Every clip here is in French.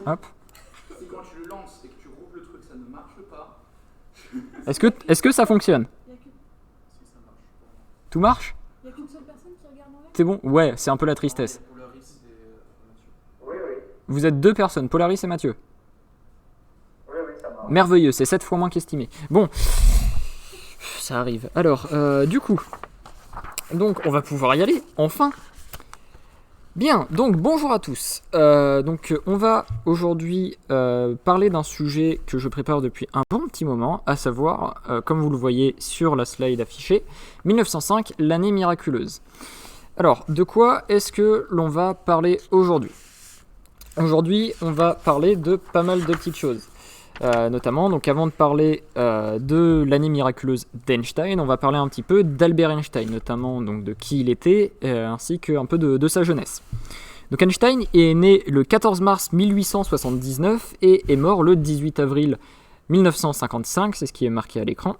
Hop. Si quand tu le lances et que tu roules le truc, ça ne marche pas. Est-ce que ça fonctionne? Si ça marche pas. Tout marche? Il n'y a qu'une seule personne qui regarde en l'air. C'est bon? Ouais, c'est un peu la tristesse. Polaris et Mathieu. Oui, oui. Vous êtes 2 personnes, Polaris et Mathieu. Oui, oui, ça marche. Merveilleux, c'est 7 fois moins qu'estimé. Bon, ça arrive. Alors, du coup, donc on va pouvoir y aller, enfin. Bien, donc bonjour à tous. On va aujourd'hui parler d'un sujet que je prépare depuis un bon petit moment, à savoir, comme vous le voyez sur la slide affichée, 1905, l'année miraculeuse. Alors, de quoi est-ce que l'on va parler aujourd'hui? Aujourd'hui, on va parler de pas mal de petites choses. Notamment, donc avant de parler de l'année miraculeuse d'Einstein, on va parler un petit peu d'Albert Einstein, notamment donc, de qui il était, ainsi qu'un peu de sa jeunesse. Donc Einstein est né le 14 mars 1879 et est mort le 18 avril 1955, c'est ce qui est marqué à l'écran.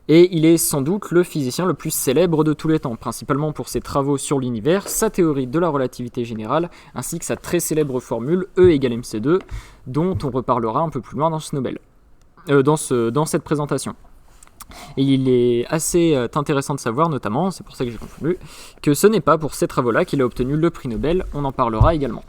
Et il est sans doute le physicien le plus célèbre de tous les temps, principalement pour ses travaux sur l'univers, sa théorie de la relativité générale, ainsi que sa très célèbre formule E égale mc2, dont on reparlera un peu plus loin dans cette présentation. Et il est assez intéressant de savoir, notamment, c'est pour ça que j'ai conclu, que ce n'est pas pour ces travaux-là qu'il a obtenu le prix Nobel, on en parlera également.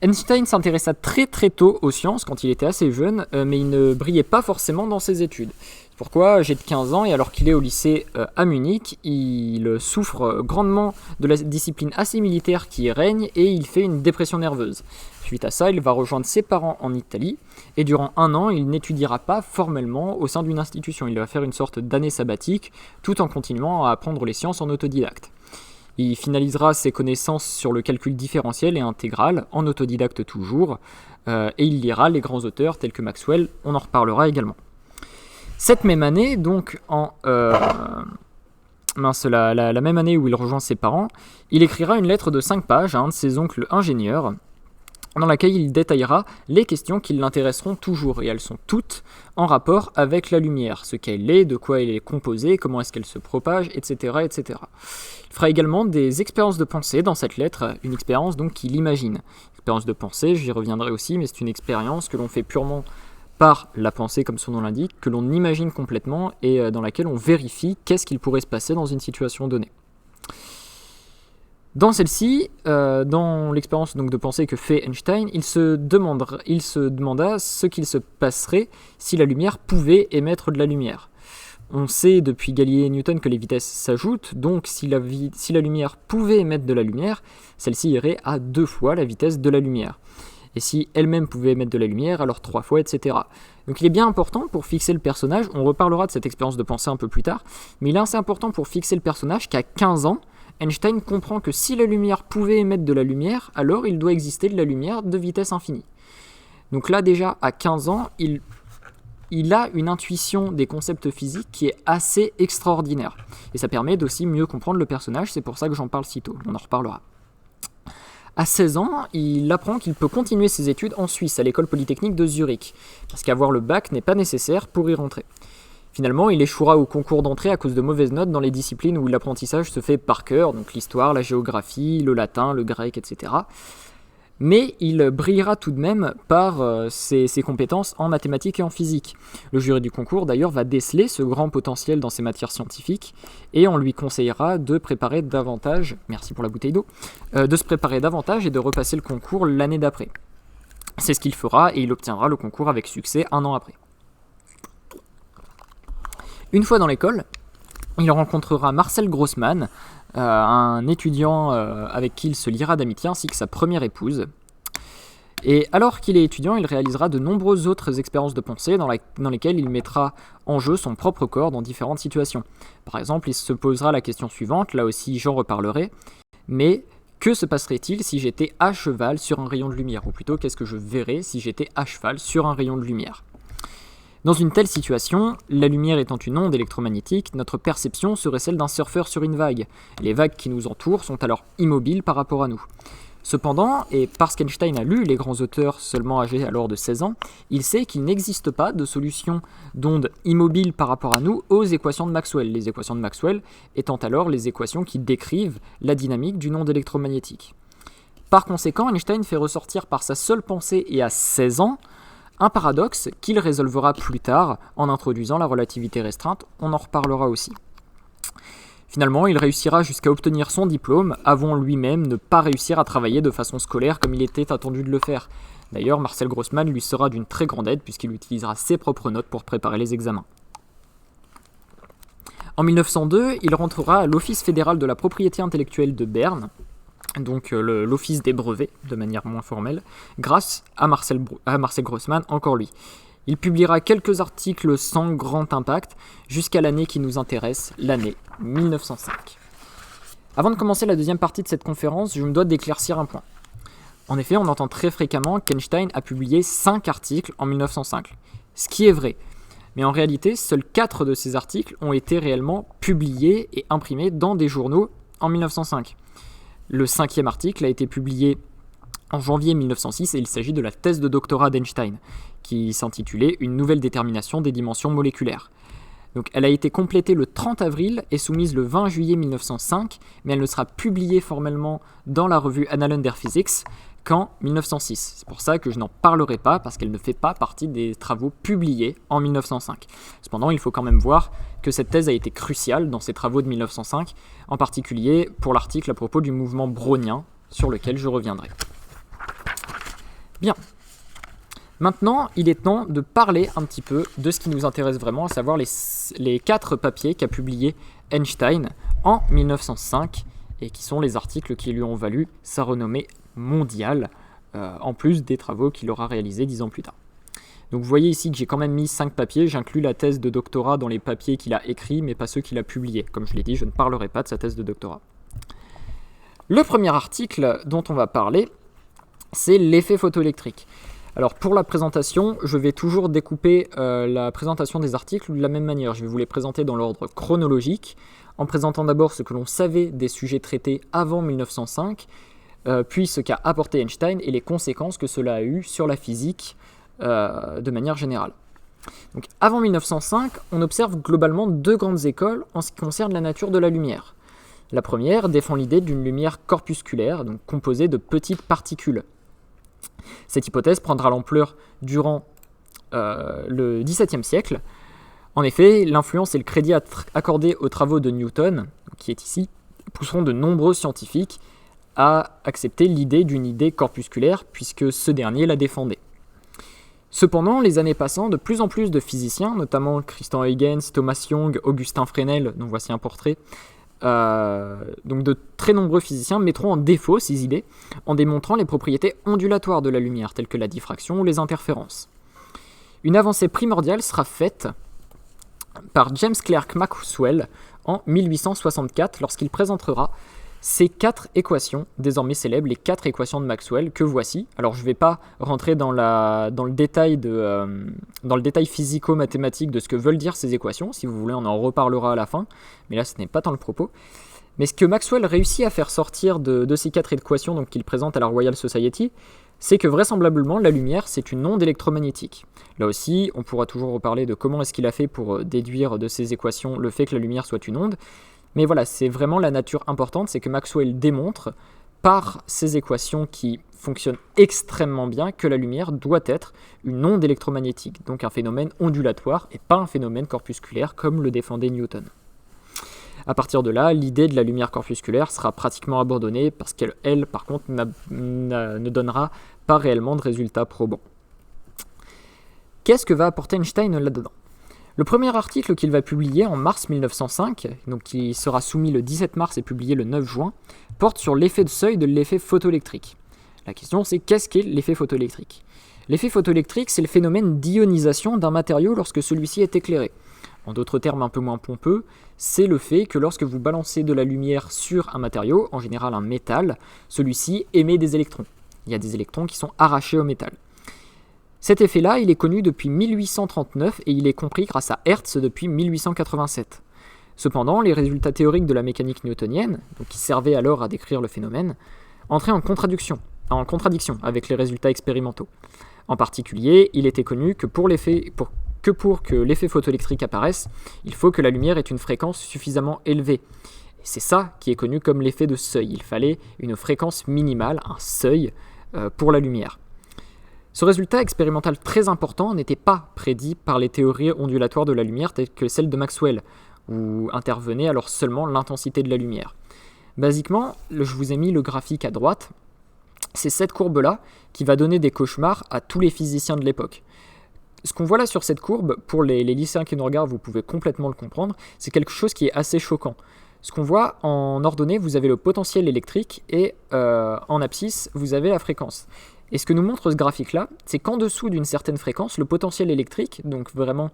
Einstein s'intéressa très très tôt aux sciences quand il était assez jeune, mais il ne brillait pas forcément dans ses études. Pourquoi j'ai de 15 ans et alors qu'il est au lycée à Munich, il souffre grandement de la discipline assez militaire qui y règne et il fait une dépression nerveuse. Suite à ça, il va rejoindre ses parents en Italie et durant 1 an, il n'étudiera pas formellement au sein d'une institution. Il va faire une sorte d'année sabbatique tout en continuant à apprendre les sciences en autodidacte. Il finalisera ses connaissances sur le calcul différentiel et intégral, en autodidacte toujours, et il lira les grands auteurs tels que Maxwell, on en reparlera également. Cette même année, donc la même année où il rejoint ses parents, il écrira une lettre de 5 pages à un de ses oncles ingénieurs, dans laquelle il détaillera les questions qui l'intéresseront toujours, et elles sont toutes en rapport avec la lumière, ce qu'elle est, de quoi elle est composée, comment est-ce qu'elle se propage, etc., etc. Il fera également des expériences de pensée dans cette lettre, une expérience donc qu'il imagine. Expérience de pensée, j'y reviendrai aussi, mais c'est une expérience que l'on fait purement par la pensée, comme son nom l'indique, que l'on imagine complètement et dans laquelle on vérifie qu'est-ce qu'il pourrait se passer dans une situation donnée. Dans celle-ci, dans l'expérience donc de pensée que fait Einstein, il se demanda ce qu'il se passerait si la lumière pouvait émettre de la lumière. On sait depuis Galilée et Newton que les vitesses s'ajoutent, donc si la lumière pouvait émettre de la lumière, celle-ci irait à 2 fois la vitesse de la lumière. Et si elle-même pouvait émettre de la lumière, alors 3 fois, etc. Donc il est bien important pour fixer le personnage, on reparlera de cette expérience de pensée un peu plus tard, mais il est assez important pour fixer le personnage qu'à 15 ans, Einstein comprend que si la lumière pouvait émettre de la lumière, alors il doit exister de la lumière de vitesse infinie. Donc là déjà, à 15 ans, il a une intuition des concepts physiques qui est assez extraordinaire. Et ça permet d'aussi mieux comprendre le personnage, c'est pour ça que j'en parle si tôt, on en reparlera. À 16 ans, il apprend qu'il peut continuer ses études en Suisse, à l'école polytechnique de Zurich, parce qu'avoir le bac n'est pas nécessaire pour y rentrer. Finalement, il échouera au concours d'entrée à cause de mauvaises notes dans les disciplines où l'apprentissage se fait par cœur, donc l'histoire, la géographie, le latin, le grec, etc. Mais il brillera tout de même par ses compétences en mathématiques et en physique. Le jury du concours, d'ailleurs, va déceler ce grand potentiel dans ses matières scientifiques et on lui conseillera de préparer davantage, merci pour la bouteille d'eau, de se préparer davantage et de repasser le concours l'année d'après. C'est ce qu'il fera et il obtiendra le concours avec succès 1 an après. Une fois dans l'école, il rencontrera Marcel Grossmann, un étudiant avec qui il se liera d'amitié, ainsi que sa première épouse. Et alors qu'il est étudiant, il réalisera de nombreuses autres expériences de pensée dans lesquelles il mettra en jeu son propre corps dans différentes situations. Par exemple, il se posera la question suivante, là aussi j'en reparlerai, mais que se passerait-il si j'étais à cheval sur un rayon de lumière? Ou plutôt, qu'est-ce que je verrais si j'étais à cheval sur un rayon de lumière? Dans une telle situation, la lumière étant une onde électromagnétique, notre perception serait celle d'un surfeur sur une vague. Les vagues qui nous entourent sont alors immobiles par rapport à nous. Cependant, et parce qu'Einstein a lu les grands auteurs seulement âgés alors de 16 ans, il sait qu'il n'existe pas de solution d'onde immobile par rapport à nous aux équations de Maxwell. Les équations de Maxwell étant alors les équations qui décrivent la dynamique d'une onde électromagnétique. Par conséquent, Einstein fait ressortir par sa seule pensée et à 16 ans un paradoxe qu'il résolvera plus tard en introduisant la relativité restreinte, on en reparlera aussi. Finalement, il réussira jusqu'à obtenir son diplôme avant lui-même ne pas réussir à travailler de façon scolaire comme il était attendu de le faire. D'ailleurs, Marcel Grossman lui sera d'une très grande aide puisqu'il utilisera ses propres notes pour préparer les examens. En 1902, il rentrera à l'Office fédéral de la propriété intellectuelle de Berne, donc l'Office des brevets, de manière moins formelle, grâce à Marcel Grossman, encore lui. Il publiera quelques articles sans grand impact, jusqu'à l'année qui nous intéresse, l'année 1905. Avant de commencer la deuxième partie de cette conférence, je me dois d'éclaircir un point. En effet, on entend très fréquemment qu'Einstein a publié 5 articles en 1905, ce qui est vrai. Mais en réalité, seuls 4 de ces articles ont été réellement publiés et imprimés dans des journaux en 1905. Le 5e article a été publié en janvier 1906 et il s'agit de la thèse de doctorat d'Einstein, qui s'intitulait « Une nouvelle détermination des dimensions moléculaires ». Donc, elle a été complétée le 30 avril et soumise le 20 juillet 1905, mais elle ne sera publiée formellement dans la revue Annalen der Physik qu'en 1906. C'est pour ça que je n'en parlerai pas, parce qu'elle ne fait pas partie des travaux publiés en 1905. Cependant, il faut quand même voir que cette thèse a été cruciale dans ces travaux de 1905, en particulier pour l'article à propos du mouvement brownien, sur lequel je reviendrai. Bien. Maintenant, il est temps de parler un petit peu de ce qui nous intéresse vraiment, à savoir les 4 papiers qu'a publié Einstein en 1905, et qui sont les articles qui lui ont valu sa renommée mondiale, en plus des travaux qu'il aura réalisés 10 ans plus tard. Donc vous voyez ici que j'ai quand même mis 5 papiers, j'inclus la thèse de doctorat dans les papiers qu'il a écrits, mais pas ceux qu'il a publiés. Comme je l'ai dit, je ne parlerai pas de sa thèse de doctorat. Le premier article dont on va parler, c'est l'effet photoélectrique. Alors pour la présentation, je vais toujours découper la présentation des articles de la même manière. Je vais vous les présenter dans l'ordre chronologique, en présentant d'abord ce que l'on savait des sujets traités avant 1905, puis ce qu'a apporté Einstein et les conséquences que cela a eu sur la physique de manière générale. Donc, avant 1905, on observe globalement 2 grandes écoles en ce qui concerne la nature de la lumière. La première défend l'idée d'une lumière corpusculaire, donc composée de petites particules. Cette hypothèse prendra l'ampleur durant le XVIIe siècle. En effet, l'influence et le crédit accordé aux travaux de Newton, qui est ici, pousseront de nombreux scientifiques à accepter l'idée d'une idée corpusculaire, puisque ce dernier la défendait. Cependant, les années passant, de plus en plus de physiciens, notamment Christian Huygens, Thomas Young, Augustin Fresnel, dont voici un portrait, donc de très nombreux physiciens mettront en défaut ces idées en démontrant les propriétés ondulatoires de la lumière, telles que la diffraction ou les interférences. Une avancée primordiale sera faite par James Clerk Maxwell en 1864 lorsqu'il présentera ces 4 équations, désormais célèbres, les 4 équations de Maxwell, que voici. Alors je ne vais pas rentrer dans le détail physico-mathématique de ce que veulent dire ces équations. Si vous voulez, on en reparlera à la fin, mais là ce n'est pas tant le propos. Mais ce que Maxwell réussit à faire sortir de ces 4 équations donc, qu'il présente à la Royal Society, c'est que vraisemblablement la lumière c'est une onde électromagnétique. Là aussi, on pourra toujours reparler de comment est-ce qu'il a fait pour déduire de ces équations le fait que la lumière soit une onde. Mais voilà, c'est vraiment la nature importante, c'est que Maxwell démontre par ces équations qui fonctionnent extrêmement bien que la lumière doit être une onde électromagnétique, donc un phénomène ondulatoire et pas un phénomène corpusculaire comme le défendait Newton. À partir de là, l'idée de la lumière corpusculaire sera pratiquement abandonnée parce qu'elle, par contre, ne donnera pas réellement de résultats probants. Qu'est-ce que va apporter Einstein là-dedans ? Le premier article qu'il va publier en mars 1905, donc qui sera soumis le 17 mars et publié le 9 juin, porte sur l'effet de seuil de l'effet photoélectrique. La question c'est qu'est-ce qu'est l'effet photoélectrique ? L'effet photoélectrique, c'est le phénomène d'ionisation d'un matériau lorsque celui-ci est éclairé. En d'autres termes un peu moins pompeux, c'est le fait que lorsque vous balancez de la lumière sur un matériau, en général un métal, celui-ci émet des électrons. Il y a des électrons qui sont arrachés au métal. Cet effet-là, il est connu depuis 1839 et il est compris grâce à Hertz depuis 1887. Cependant, les résultats théoriques de la mécanique newtonienne, donc qui servaient alors à décrire le phénomène, entraient en contradiction avec les résultats expérimentaux. En particulier, il était connu que pour que l'effet photoélectrique apparaisse, il faut que la lumière ait une fréquence suffisamment élevée. C'est ça qui est connu comme l'effet de seuil. Il fallait une fréquence minimale, un seuil, pour la lumière. Ce résultat expérimental très important n'était pas prédit par les théories ondulatoires de la lumière telles que celles de Maxwell, où intervenait alors seulement l'intensité de la lumière. Basiquement, je vous ai mis le graphique à droite. C'est cette courbe-là qui va donner des cauchemars à tous les physiciens de l'époque. Ce qu'on voit là sur cette courbe, pour les lycéens qui nous regardent, vous pouvez complètement le comprendre, c'est quelque chose qui est assez choquant. Ce qu'on voit en ordonnée, vous avez le potentiel électrique et en abscisse, vous avez la fréquence. Et ce que nous montre ce graphique-là, c'est qu'en dessous d'une certaine fréquence, le potentiel électrique, donc vraiment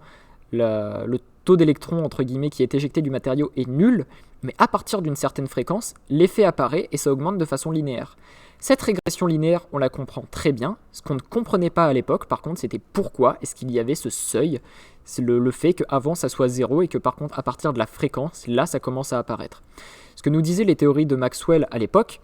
le taux d'électrons entre guillemets qui est éjecté du matériau est nul, mais à partir d'une certaine fréquence, l'effet apparaît et ça augmente de façon linéaire. Cette régression linéaire, on la comprend très bien. Ce qu'on ne comprenait pas à l'époque, par contre, c'était pourquoi est-ce qu'il y avait ce seuil. C'est le fait qu'avant ça soit 0 et que par contre, à partir de la fréquence, là, ça commence à apparaître. Ce que nous disaient les théories de Maxwell à l'époque,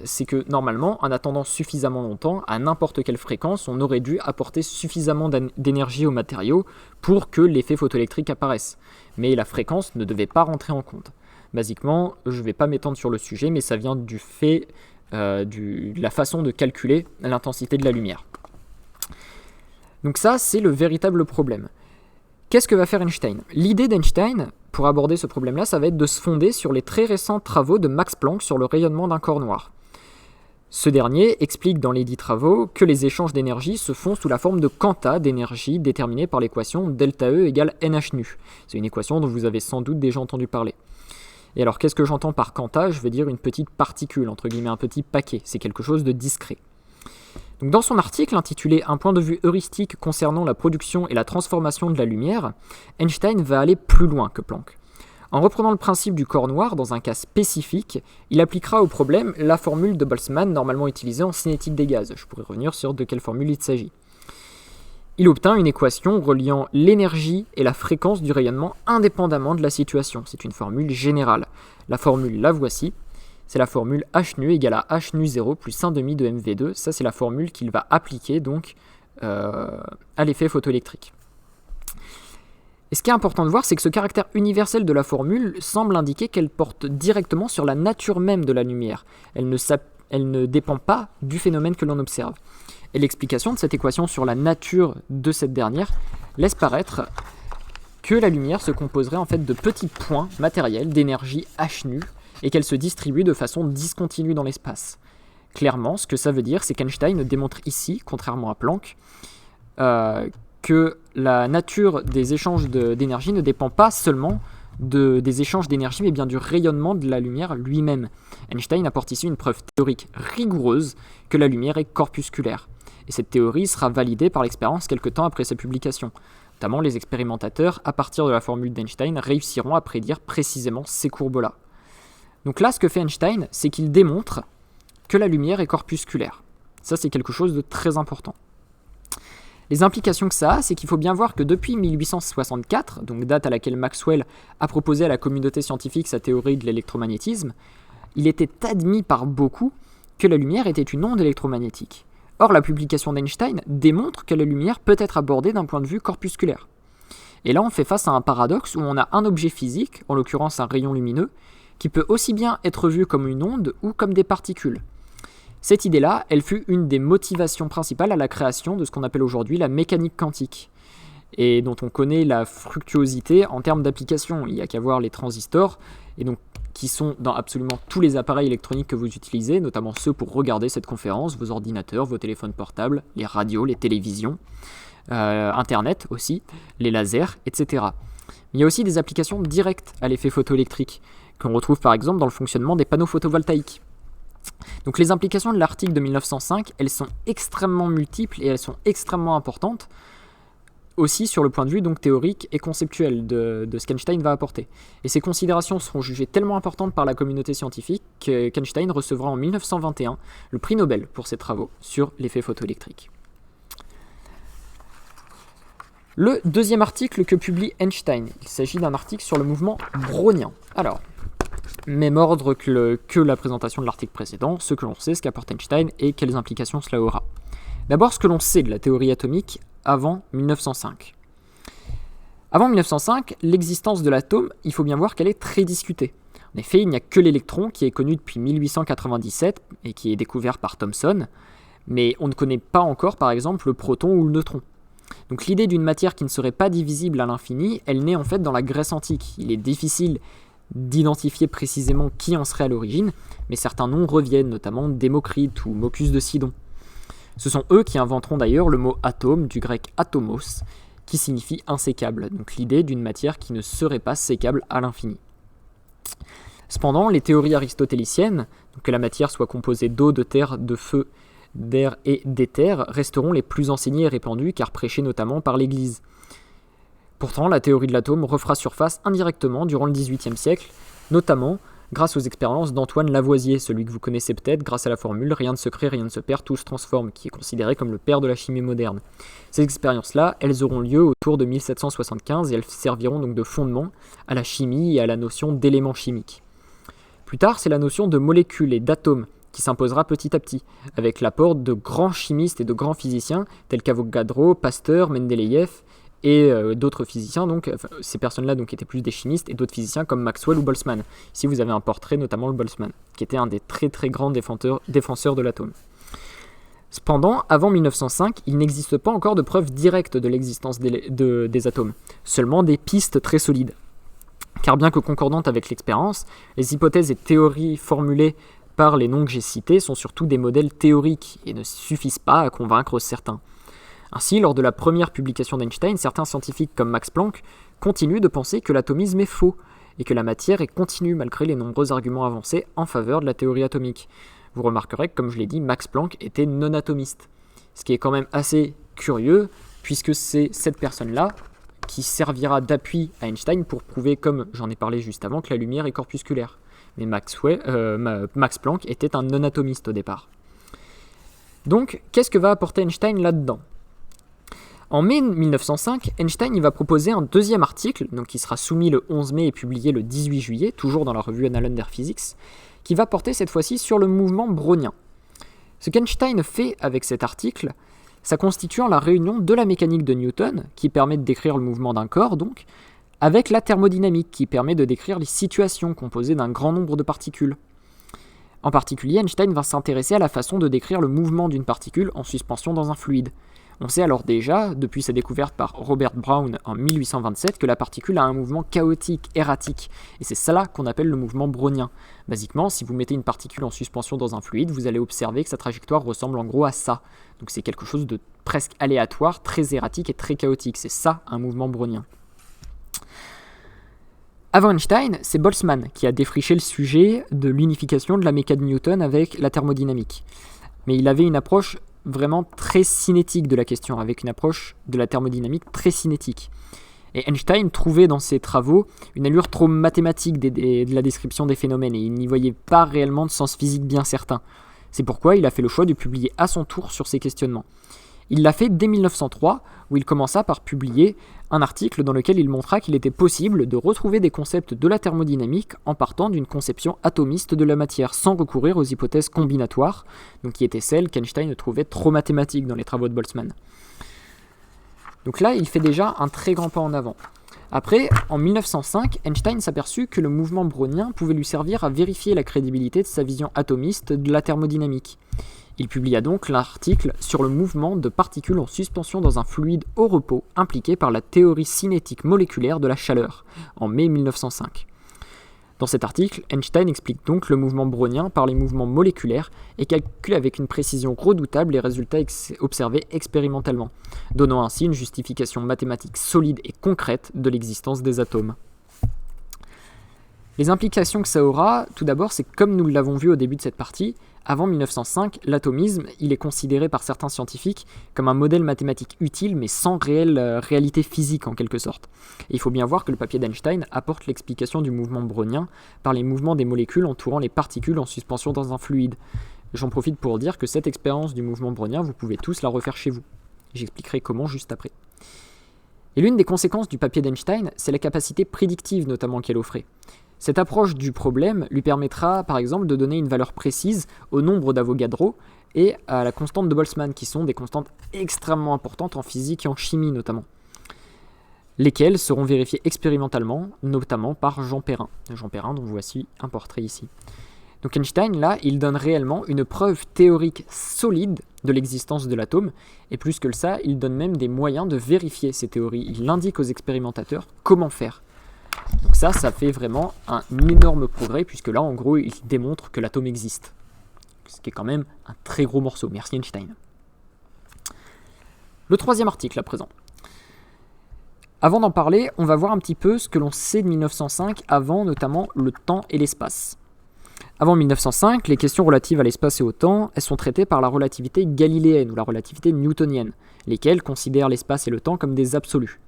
c'est que normalement, en attendant suffisamment longtemps, à n'importe quelle fréquence, on aurait dû apporter suffisamment d'énergie au matériau pour que l'effet photoélectrique apparaisse. Mais la fréquence ne devait pas rentrer en compte. Basiquement, je ne vais pas m'étendre sur le sujet, mais ça vient du fait de la façon de calculer l'intensité de la lumière. Donc ça, c'est le véritable problème. Qu'est-ce que va faire Einstein ? L'idée d'Einstein, pour aborder ce problème-là, ça va être de se fonder sur les très récents travaux de Max Planck sur le rayonnement d'un corps noir. Ce dernier explique dans les dits travaux que les échanges d'énergie se font sous la forme de quanta d'énergie déterminée par l'équation ΔE égale NH nu. C'est une équation dont vous avez sans doute déjà entendu parler. Et alors, qu'est-ce que j'entends par quanta ? Je veux dire une petite particule, entre guillemets, un petit paquet. C'est quelque chose de discret. Donc, dans son article intitulé « Un point de vue heuristique concernant la production et la transformation de la lumière », Einstein va aller plus loin que Planck. En reprenant le principe du corps noir dans un cas spécifique, il appliquera au problème la formule de Boltzmann normalement utilisée en cinétique des gaz. Je pourrais revenir sur de quelle formule il s'agit. Il obtint une équation reliant l'énergie et la fréquence du rayonnement indépendamment de la situation. C'est une formule générale. La formule, la voici. C'est la formule h nu égale à h nu 0 plus 1/2 de mv2. Ça, c'est la formule qu'il va appliquer donc à l'effet photoélectrique. Et ce qui est important de voir, c'est que ce caractère universel de la formule semble indiquer qu'elle porte directement sur la nature même de la lumière. Elle ne dépend pas du phénomène que l'on observe. Et l'explication de cette équation sur la nature de cette dernière laisse paraître que la lumière se composerait en fait de petits points matériels d'énergie h nu et qu'elle se distribue de façon discontinue dans l'espace. Clairement, ce que ça veut dire, c'est qu'Einstein démontre ici, contrairement à Planck, que la nature des échanges d'énergie ne dépend pas seulement des échanges d'énergie, mais bien du rayonnement de la lumière lui-même. Einstein apporte ici une preuve théorique rigoureuse que la lumière est corpusculaire. Et cette théorie sera validée par l'expérience quelque temps après sa publication. Notamment, les expérimentateurs, à partir de la formule d'Einstein, réussiront à prédire précisément ces courbes-là. Donc là, ce que fait Einstein, c'est qu'il démontre que la lumière est corpusculaire. Ça, c'est quelque chose de très important. Les implications que ça a, c'est qu'il faut bien voir que depuis 1864, donc date à laquelle Maxwell a proposé à la communauté scientifique sa théorie de l'électromagnétisme, il était admis par beaucoup que la lumière était une onde électromagnétique. Or, la publication d'Einstein démontre que la lumière peut être abordée d'un point de vue corpusculaire. Et là, on fait face à un paradoxe où on a un objet physique, en l'occurrence un rayon lumineux, qui peut aussi bien être vu comme une onde ou comme des particules. Cette idée-là, elle fut une des motivations principales à la création de ce qu'on appelle aujourd'hui la mécanique quantique, et dont on connaît la fructuosité en termes d'application. Il n'y a qu'à voir les transistors, et donc qui sont dans absolument tous les appareils électroniques que vous utilisez, notamment ceux pour regarder cette conférence, vos ordinateurs, vos téléphones portables, les radios, les télévisions, Internet aussi, les lasers, etc. Il y a aussi des applications directes à l'effet photoélectrique, qu'on retrouve par exemple dans le fonctionnement des panneaux photovoltaïques. Donc les implications de l'article de 1905, elles sont extrêmement multiples et elles sont extrêmement importantes, aussi sur le point de vue donc théorique et conceptuel de ce qu'Einstein va apporter. Et ces considérations seront jugées tellement importantes par la communauté scientifique qu'Einstein recevra en 1921 le prix Nobel pour ses travaux sur l'effet photoélectrique. Le deuxième article que publie Einstein, il s'agit d'un article sur le mouvement brownien. Alors, même ordre que la présentation de l'article précédent, ce que l'on sait, ce qu'apporte Einstein et quelles implications cela aura. D'abord, ce que l'on sait de la théorie atomique avant 1905. Avant 1905, l'existence de l'atome, il faut bien voir qu'elle est très discutée. En effet, il n'y a que l'électron qui est connu depuis 1897 et qui est découvert par Thomson, mais on ne connaît pas encore par exemple le proton ou le neutron. Donc l'idée d'une matière qui ne serait pas divisible à l'infini, elle naît en fait dans la Grèce antique. Il est difficile d'identifier précisément qui en serait à l'origine, mais certains noms reviennent, notamment Démocrite ou Moccus de Sidon. Ce sont eux qui inventeront d'ailleurs le mot atome, du grec atomos, qui signifie insécable, donc l'idée d'une matière qui ne serait pas sécable à l'infini. Cependant, les théories aristotéliciennes, donc que la matière soit composée d'eau, de terre, de feu, d'air et d'éther, resteront les plus enseignées et répandues, car prêchées notamment par l'Église. Pourtant, la théorie de l'atome refera surface indirectement durant le XVIIIe siècle, notamment grâce aux expériences d'Antoine Lavoisier, celui que vous connaissez peut-être grâce à la formule « rien ne se crée, rien ne se perd, tout se transforme », qui est considéré comme le père de la chimie moderne. Ces expériences-là, elles auront lieu autour de 1775 et elles serviront donc de fondement à la chimie et à la notion d'éléments chimiques. Plus tard, c'est la notion de molécules et d'atomes qui s'imposera petit à petit, avec l'apport de grands chimistes et de grands physiciens tels qu'Avogadro, Pasteur, Mendeleïev et d'autres physiciens, donc ces personnes-là donc étaient plus des chimistes, et d'autres physiciens comme Maxwell ou Boltzmann. Ici vous avez un portrait, notamment le Boltzmann, qui était un des très très grands défenseurs de l'atome. Cependant, avant 1905, il n'existe pas encore de preuves directes de l'existence des atomes, seulement des pistes très solides. Car bien que concordantes avec l'expérience, les hypothèses et théories formulées par les noms que j'ai cités sont surtout des modèles théoriques et ne suffisent pas à convaincre certains. Ainsi, lors de la première publication d'Einstein, certains scientifiques comme Max Planck continuent de penser que l'atomisme est faux et que la matière est continue malgré les nombreux arguments avancés en faveur de la théorie atomique. Vous remarquerez que, comme je l'ai dit, Max Planck était non-atomiste, ce qui est quand même assez curieux puisque c'est cette personne-là qui servira d'appui à Einstein pour prouver, comme j'en ai parlé juste avant, que la lumière est corpusculaire. Mais Max Planck était un non-atomiste au départ. Donc, qu'est-ce que va apporter Einstein là-dedans ? En mai 1905, Einstein va proposer un deuxième article, donc qui sera soumis le 11 mai et publié le 18 juillet, toujours dans la revue Annalen der Physics, qui va porter cette fois-ci sur le mouvement brownien. Ce qu'Einstein fait avec cet article, ça constitue la réunion de la mécanique de Newton, qui permet de décrire le mouvement d'un corps, donc, avec la thermodynamique, qui permet de décrire les situations composées d'un grand nombre de particules. En particulier, Einstein va s'intéresser à la façon de décrire le mouvement d'une particule en suspension dans un fluide. On sait alors déjà, depuis sa découverte par Robert Brown en 1827, que la particule a un mouvement chaotique, erratique, et c'est cela qu'on appelle le mouvement brownien. Basiquement, si vous mettez une particule en suspension dans un fluide, vous allez observer que sa trajectoire ressemble en gros à ça. Donc c'est quelque chose de presque aléatoire, très erratique et très chaotique. C'est ça, un mouvement brownien. Avant Einstein, c'est Boltzmann qui a défriché le sujet de l'unification de la mécanique de Newton avec la thermodynamique. Mais il avait une approche vraiment très cinétique de la question, avec une approche de la thermodynamique très cinétique. Et Einstein trouvait dans ses travaux une allure trop mathématique de la description des phénomènes, et il n'y voyait pas réellement de sens physique bien certain. C'est pourquoi il a fait le choix de publier à son tour sur ces questionnements. Il l'a fait dès 1903, où il commença par publier un article dans lequel il montra qu'il était possible de retrouver des concepts de la thermodynamique en partant d'une conception atomiste de la matière, sans recourir aux hypothèses combinatoires, donc qui étaient celles qu'Einstein trouvait trop mathématiques dans les travaux de Boltzmann. Donc là, il fait déjà un très grand pas en avant. Après, en 1905, Einstein s'aperçut que le mouvement brownien pouvait lui servir à vérifier la crédibilité de sa vision atomiste de la thermodynamique. Il publia donc l'article sur le mouvement de particules en suspension dans un fluide au repos impliqué par la théorie cinétique moléculaire de la chaleur, en mai 1905. Dans cet article, Einstein explique donc le mouvement brownien par les mouvements moléculaires et calcule avec une précision redoutable les résultats observés expérimentalement, donnant ainsi une justification mathématique solide et concrète de l'existence des atomes. Les implications que ça aura, tout d'abord, c'est comme nous l'avons vu au début de cette partie, avant 1905, l'atomisme, il est considéré par certains scientifiques comme un modèle mathématique utile, mais sans réelle réalité physique en quelque sorte. Et il faut bien voir que le papier d'Einstein apporte l'explication du mouvement brownien par les mouvements des molécules entourant les particules en suspension dans un fluide. J'en profite pour dire que cette expérience du mouvement brownien, vous pouvez tous la refaire chez vous. J'expliquerai comment juste après. Et l'une des conséquences du papier d'Einstein, c'est la capacité prédictive notamment qu'elle offrait. Cette approche du problème lui permettra par exemple de donner une valeur précise au nombre d'Avogadro et à la constante de Boltzmann, qui sont des constantes extrêmement importantes en physique et en chimie notamment. lesquels seront vérifiés expérimentalement, notamment par Jean Perrin. Jean Perrin, dont voici un portrait ici. Donc Einstein, là, il donne réellement une preuve théorique solide de l'existence de l'atome, et plus que ça, il donne même des moyens de vérifier ces théories. Il indique aux expérimentateurs comment faire. Donc ça fait vraiment un énorme progrès, puisque là, en gros, il démontre que l'atome existe. Ce qui est quand même un très gros morceau. Merci Einstein. Le troisième article, à présent. Avant d'en parler, on va voir un petit peu ce que l'on sait de 1905, avant notamment le temps et l'espace. Avant 1905, les questions relatives à l'espace et au temps, elles sont traitées par la relativité galiléenne ou la relativité newtonienne, lesquelles considèrent l'espace et le temps comme des absolus.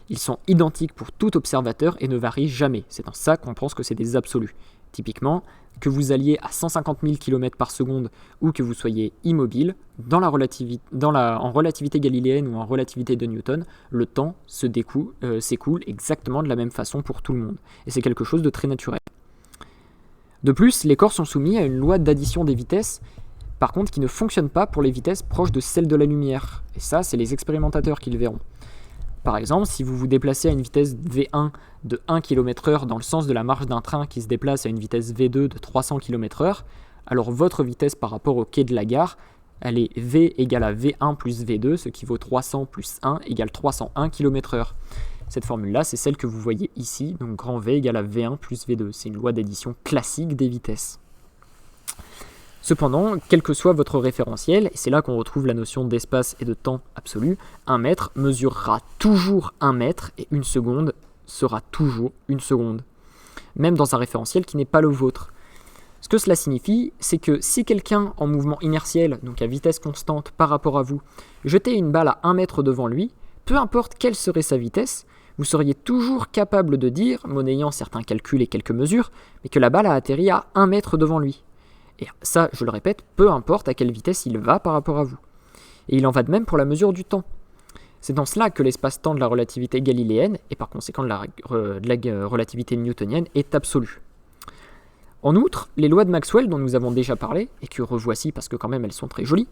Ils sont identiques pour tout observateur et ne varient jamais. C'est en ça qu'on pense que c'est des absolus. Typiquement, que vous alliez à 150 000 km par seconde ou que vous soyez immobile, en relativité galiléenne ou en relativité de Newton, le temps s'écoule exactement de la même façon pour tout le monde. Et c'est quelque chose de très naturel. De plus, les corps sont soumis à une loi d'addition des vitesses, par contre qui ne fonctionne pas pour les vitesses proches de celles de la lumière. Et ça, c'est les expérimentateurs qui le verront. Par exemple, si vous vous déplacez à une vitesse V1 de 1 km/h dans le sens de la marche d'un train qui se déplace à une vitesse V2 de 300 km/h, alors votre vitesse par rapport au quai de la gare, elle est V égale à V1 plus V2, ce qui vaut 300 plus 1 égale 301 km/h. Cette formule-là, c'est celle que vous voyez ici, donc grand V égale à V1 plus V2. C'est une loi d'addition classique des vitesses. Cependant, quel que soit votre référentiel, et c'est là qu'on retrouve la notion d'espace et de temps absolu, un mètre mesurera toujours 1 mètre et une seconde sera toujours une seconde, même dans un référentiel qui n'est pas le vôtre. Ce que cela signifie, c'est que si quelqu'un en mouvement inertiel, donc à vitesse constante par rapport à vous, jetait une balle à 1 mètre devant lui, peu importe quelle serait sa vitesse, vous seriez toujours capable de dire, monnayant certains calculs et quelques mesures, mais que la balle a atterri à 1 mètre devant lui. Et ça, je le répète, peu importe à quelle vitesse il va par rapport à vous. Et il en va de même pour la mesure du temps. C'est dans cela que l'espace-temps de la relativité galiléenne, et par conséquent de la relativité newtonienne, est absolu. En outre, les lois de Maxwell dont nous avons déjà parlé, et que revoici parce que quand même elles sont très jolies,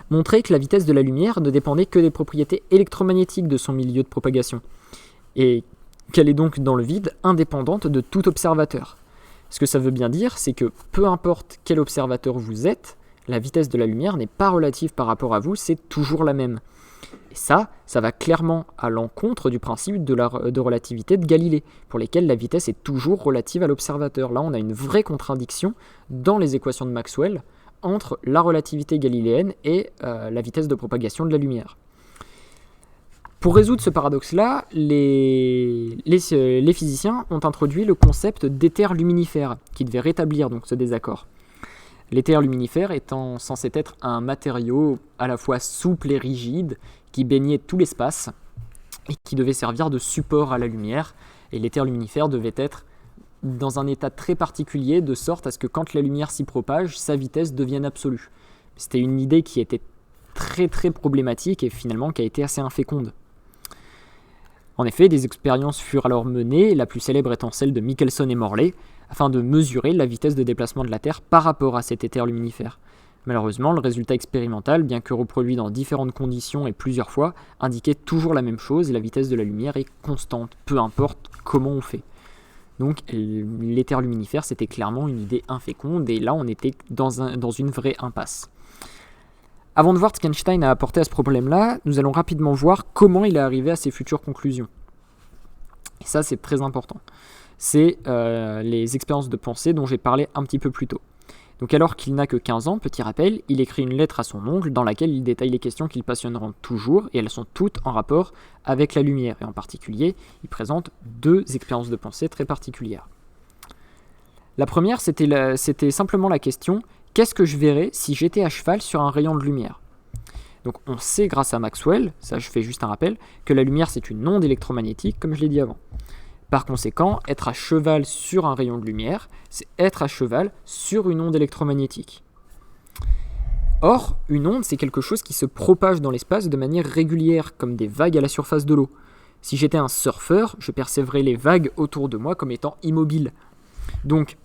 montraient que la vitesse de la lumière ne dépendait que des propriétés électromagnétiques de son milieu de propagation, et qu'elle est donc dans le vide indépendante de tout observateur. Ce que ça veut bien dire, c'est que peu importe quel observateur vous êtes, la vitesse de la lumière n'est pas relative par rapport à vous, c'est toujours la même. Et ça va clairement à l'encontre du principe de relativité de Galilée, pour lesquels la vitesse est toujours relative à l'observateur. Là, on a une vraie contradiction dans les équations de Maxwell entre la relativité galiléenne et la vitesse de propagation de la lumière. Pour résoudre ce paradoxe-là, les physiciens ont introduit le concept d'éther luminifère, qui devait rétablir donc ce désaccord. L'éther luminifère étant censé être un matériau à la fois souple et rigide, qui baignait tout l'espace, et qui devait servir de support à la lumière, et l'éther luminifère devait être dans un état très particulier, de sorte à ce que quand la lumière s'y propage, sa vitesse devienne absolue. C'était une idée qui était très très problématique, et finalement qui a été assez inféconde. En effet, des expériences furent alors menées, la plus célèbre étant celle de Michelson et Morley, afin de mesurer la vitesse de déplacement de la Terre par rapport à cet éther luminifère. Malheureusement, le résultat expérimental, bien que reproduit dans différentes conditions et plusieurs fois, indiquait toujours la même chose, la vitesse de la lumière est constante, peu importe comment on fait. Donc l'éther luminifère, c'était clairement une idée inféconde, et là on était dans une vraie impasse. Avant de voir ce qu'Einstein a apporté à ce problème-là, nous allons rapidement voir comment il est arrivé à ses futures conclusions. Et ça, c'est très important. C'est les expériences de pensée dont j'ai parlé un petit peu plus tôt. Donc alors qu'il n'a que 15 ans, petit rappel, il écrit une lettre à son oncle dans laquelle il détaille les questions qui le passionneront toujours, et elles sont toutes en rapport avec la lumière. Et en particulier, il présente 2 expériences de pensée très particulières. La première, c'était simplement la question: qu'est-ce que je verrais si j'étais à cheval sur un rayon de lumière ? Donc on sait grâce à Maxwell, ça je fais juste un rappel, que la lumière c'est une onde électromagnétique, comme je l'ai dit avant. Par conséquent, être à cheval sur un rayon de lumière, c'est être à cheval sur une onde électromagnétique. Or, une onde, c'est quelque chose qui se propage dans l'espace de manière régulière, comme des vagues à la surface de l'eau. Si j'étais un surfeur, je percevrais les vagues autour de moi comme étant immobiles. Donc,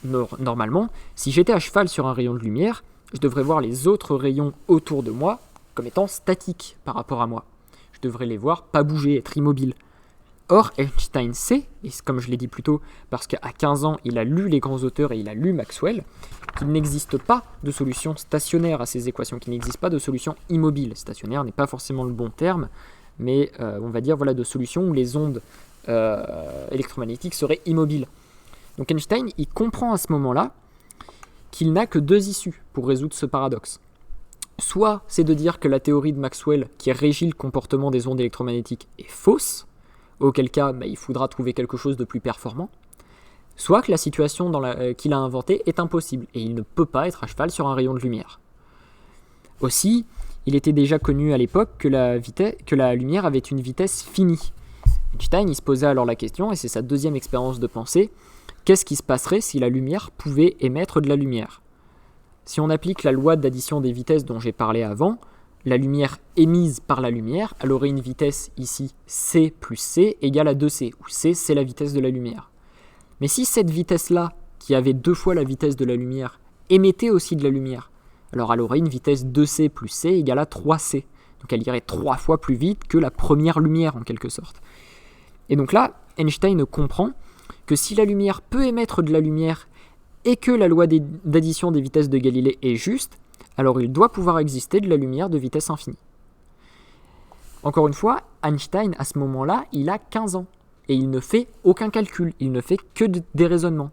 normalement, si j'étais à cheval sur un rayon de lumière, je devrais voir les autres rayons autour de moi comme étant statiques par rapport à moi. Je devrais les voir pas bouger, être immobiles. Or, Einstein sait, et comme je l'ai dit plus tôt, parce qu'à 15 ans, il a lu les grands auteurs et il a lu Maxwell, qu'il n'existe pas de solution stationnaire à ces équations, qu'il n'existe pas de solution immobile. Stationnaire n'est pas forcément le bon terme, mais on va dire de solution où les ondes électromagnétiques seraient immobiles. Donc Einstein, il comprend à ce moment-là qu'il n'a que deux issues pour résoudre ce paradoxe. Soit c'est de dire que la théorie de Maxwell qui régit le comportement des ondes électromagnétiques est fausse, auquel cas il faudra trouver quelque chose de plus performant, soit que la situation qu'il a inventée est impossible et il ne peut pas être à cheval sur un rayon de lumière. Aussi, il était déjà connu à l'époque que la lumière avait une vitesse finie. Einstein il se posait alors la question, et c'est sa deuxième expérience de pensée, qu'est-ce qui se passerait si la lumière pouvait émettre de la lumière ? Si on applique la loi d'addition des vitesses dont j'ai parlé avant, la lumière émise par la lumière, elle aurait une vitesse ici c plus c égale à 2c, où c c'est la vitesse de la lumière. Mais si cette vitesse-là, qui avait 2 fois la vitesse de la lumière, émettait aussi de la lumière, alors elle aurait une vitesse 2c plus c égale à 3c. Donc elle irait 3 fois plus vite que la première lumière en quelque sorte. Et donc là, Einstein comprend que si la lumière peut émettre de la lumière et que la loi d'addition des vitesses de Galilée est juste, alors il doit pouvoir exister de la lumière de vitesse infinie. Encore une fois, Einstein, à ce moment-là, il a 15 ans. Et il ne fait aucun calcul, il ne fait que des raisonnements.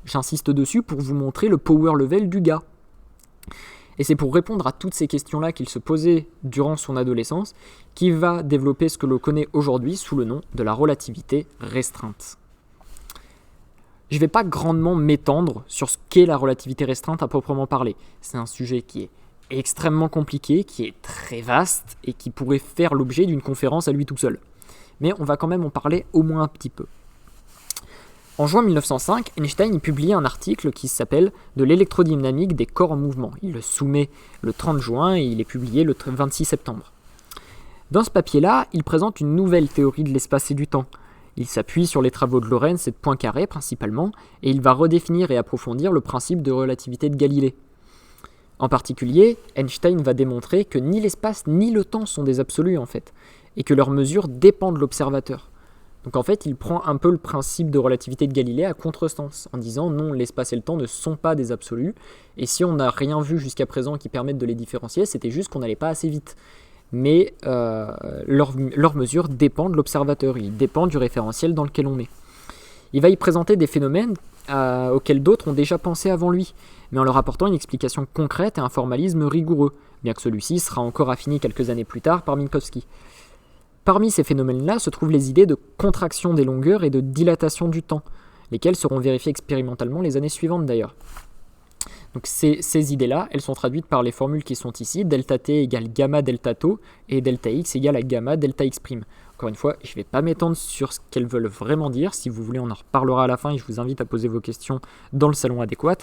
J'insiste dessus pour vous montrer le power level du gars. Et c'est pour répondre à toutes ces questions-là qu'il se posait durant son adolescence qu'il va développer ce que l'on connaît aujourd'hui sous le nom de la relativité restreinte. Je ne vais pas grandement m'étendre sur ce qu'est la relativité restreinte à proprement parler. C'est un sujet qui est extrêmement compliqué, qui est très vaste et qui pourrait faire l'objet d'une conférence à lui tout seul. Mais on va quand même en parler au moins un petit peu. En juin 1905, Einstein publie un article qui s'appelle « De l'électrodynamique des corps en mouvement ». Il le soumet le 30 juin et il est publié le 26 septembre. Dans ce papier-là, il présente une nouvelle théorie de l'espace et du temps. Il s'appuie sur les travaux de Lorentz et de Poincaré principalement, et il va redéfinir et approfondir le principe de relativité de Galilée. En particulier, Einstein va démontrer que ni l'espace ni le temps sont des absolus en fait, et que leur mesure dépend de l'observateur. Donc en fait, il prend un peu le principe de relativité de Galilée à contresens, en disant non, l'espace et le temps ne sont pas des absolus, et si on n'a rien vu jusqu'à présent qui permette de les différencier, c'était juste qu'on n'allait pas assez vite. Mais leur mesure dépend de l'observateur, il dépend du référentiel dans lequel on est. Il va y présenter des phénomènes auxquels d'autres ont déjà pensé avant lui, mais en leur apportant une explication concrète et un formalisme rigoureux, bien que celui-ci sera encore affiné quelques années plus tard par Minkowski. Parmi ces phénomènes-là se trouvent les idées de contraction des longueurs et de dilatation du temps, lesquelles seront vérifiées expérimentalement les années suivantes d'ailleurs. Donc ces idées-là, elles sont traduites par les formules qui sont ici, delta t égale gamma delta tau, et delta x égale à gamma delta x'. Encore une fois, je ne vais pas m'étendre sur ce qu'elles veulent vraiment dire, si vous voulez on en reparlera à la fin et je vous invite à poser vos questions dans le salon adéquat,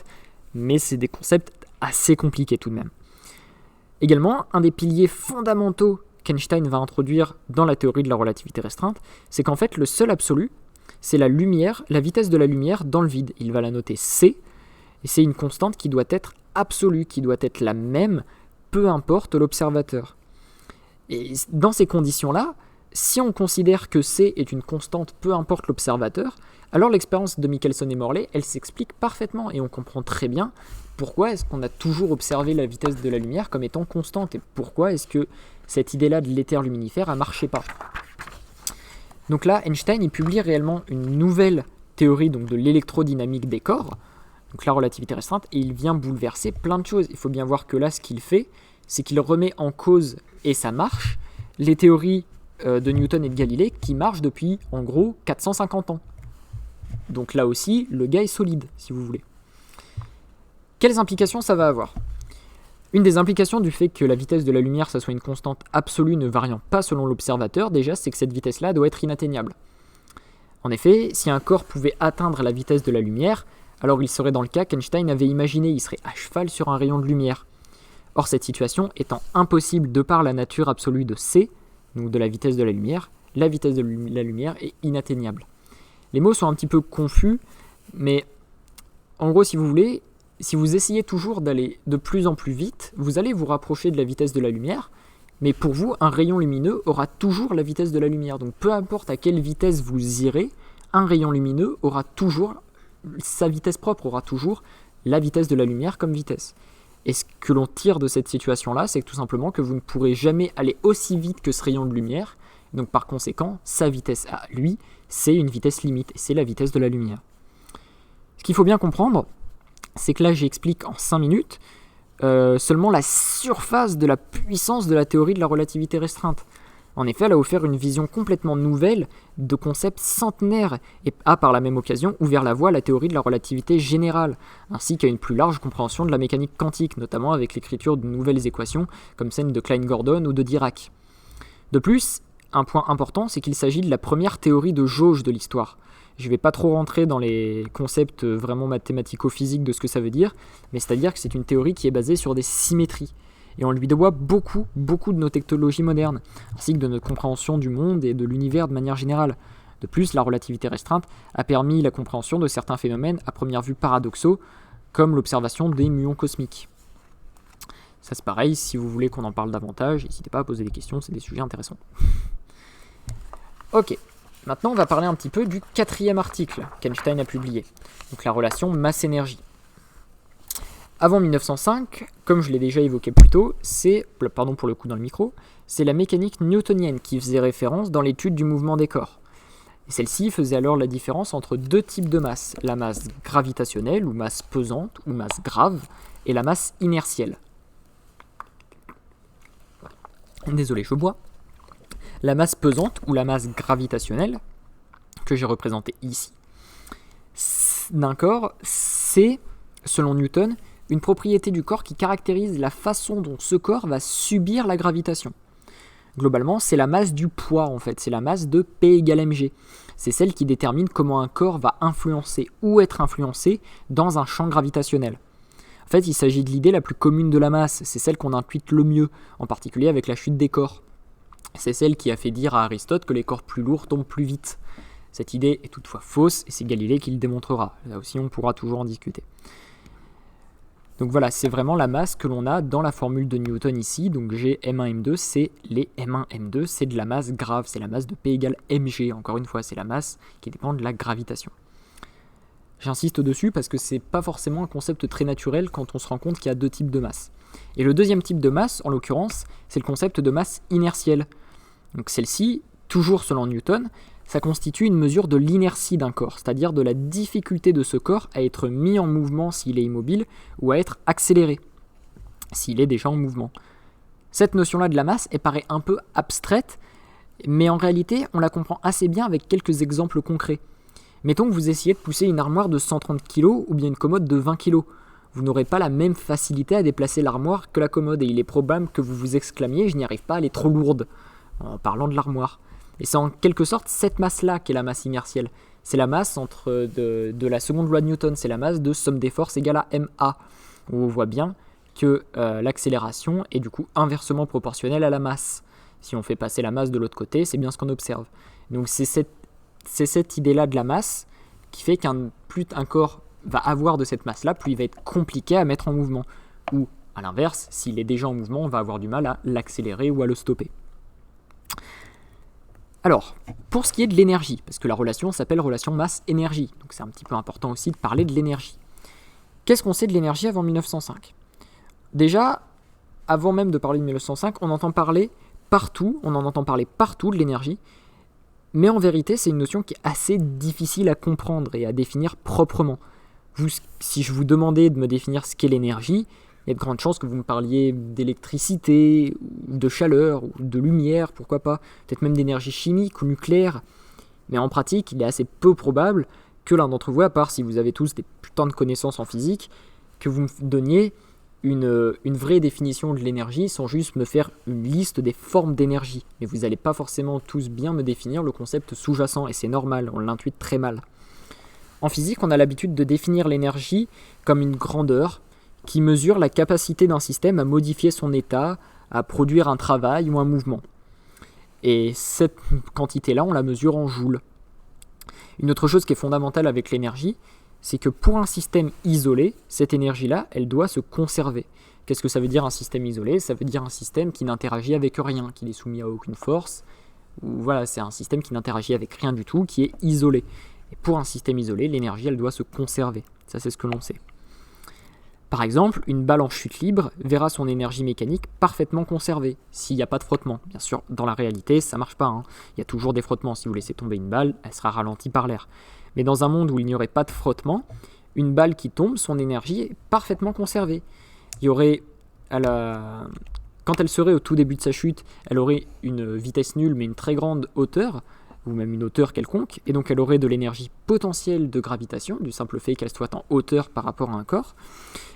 mais c'est des concepts assez compliqués tout de même. Également, un des piliers fondamentaux qu'Einstein va introduire dans la théorie de la relativité restreinte, c'est qu'en fait le seul absolu, c'est la lumière, la vitesse de la lumière dans le vide. Il va la noter c, et c'est une constante qui doit être absolue, qui doit être la même, peu importe l'observateur. Et dans ces conditions-là, si on considère que c est une constante, peu importe l'observateur, alors l'expérience de Michelson et Morley, elle s'explique parfaitement, et on comprend très bien pourquoi est-ce qu'on a toujours observé la vitesse de la lumière comme étant constante, et pourquoi est-ce que cette idée-là de l'éther luminifère ne marchait pas. Donc là, Einstein il publie réellement une nouvelle théorie donc, de l'électrodynamique des corps, donc la relativité restreinte, et il vient bouleverser plein de choses. Il faut bien voir que là, ce qu'il fait, c'est qu'il remet en cause, et ça marche, les théories de Newton et de Galilée qui marchent depuis, en gros, 450 ans. Donc là aussi, le gars est solide, si vous voulez. Quelles implications ça va avoir ? Une des implications du fait que la vitesse de la lumière, ça soit une constante absolue ne variant pas selon l'observateur, déjà, c'est que cette vitesse-là doit être inatteignable. En effet, si un corps pouvait atteindre la vitesse de la lumière, alors il serait dans le cas qu'Einstein avait imaginé, il serait à cheval sur un rayon de lumière. Or, cette situation étant impossible de par la nature absolue de c, donc de la vitesse de la lumière la lumière est inatteignable. Les mots sont un petit peu confus, mais en gros, si vous voulez, si vous essayez toujours d'aller de plus en plus vite, vous allez vous rapprocher de la vitesse de la lumière, Mais pour vous, un rayon lumineux aura toujours la vitesse de la lumière. Donc peu importe à quelle vitesse vous irez, un rayon lumineux aura toujours sa vitesse propre, aura toujours la vitesse de la lumière comme vitesse. Et ce que l'on tire de cette situation-là, c'est que tout simplement que vous ne pourrez jamais aller aussi vite que ce rayon de lumière. Donc par conséquent, sa vitesse à lui, c'est une vitesse limite, et c'est la vitesse de la lumière. Ce qu'il faut bien comprendre, c'est que là j'explique en 5 minutes seulement la surface de la puissance de la théorie de la relativité restreinte. En effet, elle a offert une vision complètement nouvelle de concepts centenaires et a par la même occasion ouvert la voie à la théorie de la relativité générale, ainsi qu'à une plus large compréhension de la mécanique quantique, notamment avec l'écriture de nouvelles équations comme celle de Klein-Gordon ou de Dirac. De plus, un point important, c'est qu'il s'agit de la première théorie de jauge de l'histoire. Je ne vais pas trop rentrer dans les concepts vraiment mathématico-physiques de ce que ça veut dire, mais c'est-à-dire que c'est une théorie qui est basée sur des symétries. Et on lui doit beaucoup de nos technologies modernes, ainsi que de notre compréhension du monde et de l'univers de manière générale. De plus, la relativité restreinte a permis la compréhension de certains phénomènes à première vue paradoxaux, comme l'observation des muons cosmiques. Ça c'est pareil, si vous voulez qu'on en parle davantage, n'hésitez pas à poser des questions, c'est des sujets intéressants. Ok, maintenant on va parler un petit peu du 4e article qu'Einstein a publié, donc la relation masse-énergie. Avant 1905, comme je l'ai déjà évoqué plus tôt, c'est la mécanique newtonienne qui faisait référence dans l'étude du mouvement des corps. Et celle-ci faisait alors la différence entre deux types de masse, la masse gravitationnelle ou masse pesante ou masse grave, et la masse inertielle. Désolé, je bois. La masse pesante ou la masse gravitationnelle, que j'ai représentée ici, d'un corps, c'est, selon Newton, une propriété du corps qui caractérise la façon dont ce corps va subir la gravitation. Globalement, c'est la masse du poids en fait, c'est la masse de P égale mg. C'est celle qui détermine comment un corps va influencer ou être influencé dans un champ gravitationnel. En fait, il s'agit de l'idée la plus commune de la masse, c'est celle qu'on intuite le mieux, en particulier avec la chute des corps. C'est celle qui a fait dire à Aristote que les corps plus lourds tombent plus vite. Cette idée est toutefois fausse et c'est Galilée qui le démontrera. Là aussi, on pourra toujours en discuter. Donc voilà, c'est vraiment la masse que l'on a dans la formule de Newton ici. Donc G, M1, M2, c'est les M1, M2, c'est de la masse grave, c'est la masse de P égale mg. Encore une fois, c'est la masse qui dépend de la gravitation. J'insiste dessus parce que c'est pas forcément un concept très naturel quand on se rend compte qu'il y a deux types de masse. Et le deuxième type de masse, en l'occurrence, c'est le concept de masse inertielle. Donc celle-ci, toujours selon Newton, ça constitue une mesure de l'inertie d'un corps, c'est-à-dire de la difficulté de ce corps à être mis en mouvement s'il est immobile ou à être accéléré s'il est déjà en mouvement. Cette notion-là de la masse, elle paraît un peu abstraite, mais en réalité, on la comprend assez bien avec quelques exemples concrets. Mettons que vous essayez de pousser une armoire de 130 kg ou bien une commode de 20 kg. Vous n'aurez pas la même facilité à déplacer l'armoire que la commode, et il est probable que vous vous exclamiez « je n'y arrive pas, elle est trop lourde » en parlant de l'armoire. Et c'est en quelque sorte cette masse-là qui est la masse inertielle. C'est la masse de la seconde loi de Newton, c'est la masse de somme des forces égale à ma. Où on voit bien que l'accélération est du coup inversement proportionnelle à la masse. Si on fait passer la masse de l'autre côté, c'est bien ce qu'on observe. Donc c'est cette idée-là de la masse qui fait plus un corps va avoir de cette masse-là, plus il va être compliqué à mettre en mouvement. Ou à l'inverse, s'il est déjà en mouvement, on va avoir du mal à l'accélérer ou à le stopper. Alors, pour ce qui est de l'énergie, parce que la relation s'appelle relation masse-énergie, donc c'est un petit peu important aussi de parler de l'énergie. Qu'est-ce qu'on sait de l'énergie avant 1905 ? Déjà, avant même de parler de 1905, on en entend parler partout de l'énergie, mais en vérité, c'est une notion qui est assez difficile à comprendre et à définir proprement. Si je vous demandais de me définir ce qu'est l'énergie, il y a de grandes chances que vous me parliez d'électricité, ou de chaleur, ou de lumière, pourquoi pas, peut-être même d'énergie chimique ou nucléaire. Mais en pratique, il est assez peu probable que l'un d'entre vous, à part si vous avez tous des putains de connaissances en physique, que vous me donniez une vraie définition de l'énergie sans juste me faire une liste des formes d'énergie. Mais vous n'allez pas forcément tous bien me définir le concept sous-jacent, et c'est normal, on l'intuite très mal. En physique, on a l'habitude de définir l'énergie comme une grandeur qui mesure la capacité d'un système à modifier son état, à produire un travail ou un mouvement. Et cette quantité-là, on la mesure en joules. Une autre chose qui est fondamentale avec l'énergie, c'est que pour un système isolé, cette énergie-là, elle doit se conserver. Qu'est-ce que ça veut dire un système isolé? Ça veut dire un système qui n'interagit avec rien, qui n'est soumis à aucune force. Ou voilà, c'est un système qui n'interagit avec rien du tout, qui est isolé. Et pour un système isolé, l'énergie, elle doit se conserver. Ça, c'est ce que l'on sait. Par exemple, une balle en chute libre verra son énergie mécanique parfaitement conservée, s'il n'y a pas de frottement. Bien sûr, dans la réalité, ça ne marche pas. Il y a toujours des frottements. Si vous laissez tomber une balle, elle sera ralentie par l'air. Mais dans un monde où il n'y aurait pas de frottement, une balle qui tombe, son énergie est parfaitement conservée. Il y aurait, quand elle serait au tout début de sa chute, elle aurait une vitesse nulle mais une très grande hauteur, ou même une hauteur quelconque, et donc elle aurait de l'énergie potentielle de gravitation, du simple fait qu'elle soit en hauteur par rapport à un corps,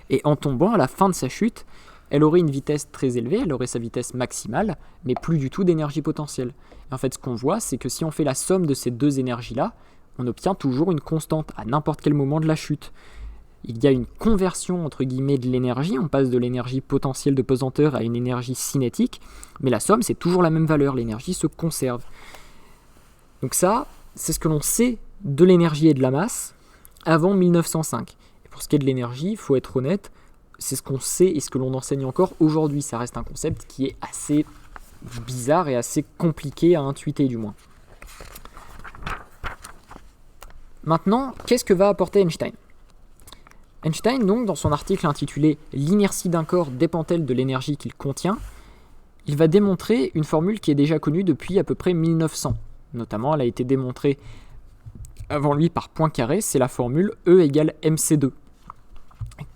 et en tombant à la fin de sa chute, elle aurait une vitesse très élevée, elle aurait sa vitesse maximale, mais plus du tout d'énergie potentielle. Et en fait, ce qu'on voit, c'est que si on fait la somme de ces deux énergies-là, on obtient toujours une constante à n'importe quel moment de la chute. Il y a une conversion entre guillemets de l'énergie, on passe de l'énergie potentielle de pesanteur à une énergie cinétique, mais la somme c'est toujours la même valeur, l'énergie se conserve. Donc ça, c'est ce que l'on sait de l'énergie et de la masse avant 1905. Et pour ce qui est de l'énergie, il faut être honnête, c'est ce qu'on sait et ce que l'on enseigne encore aujourd'hui. Ça reste un concept qui est assez bizarre et assez compliqué à intuiter du moins. Maintenant, qu'est-ce que va apporter Einstein ? Einstein, donc, dans son article intitulé « L'inertie d'un corps dépend-elle de l'énergie qu'il contient ?», il va démontrer une formule qui est déjà connue depuis à peu près 1900. Notamment, elle a été démontrée avant lui par Poincaré, c'est la formule E égale mc2,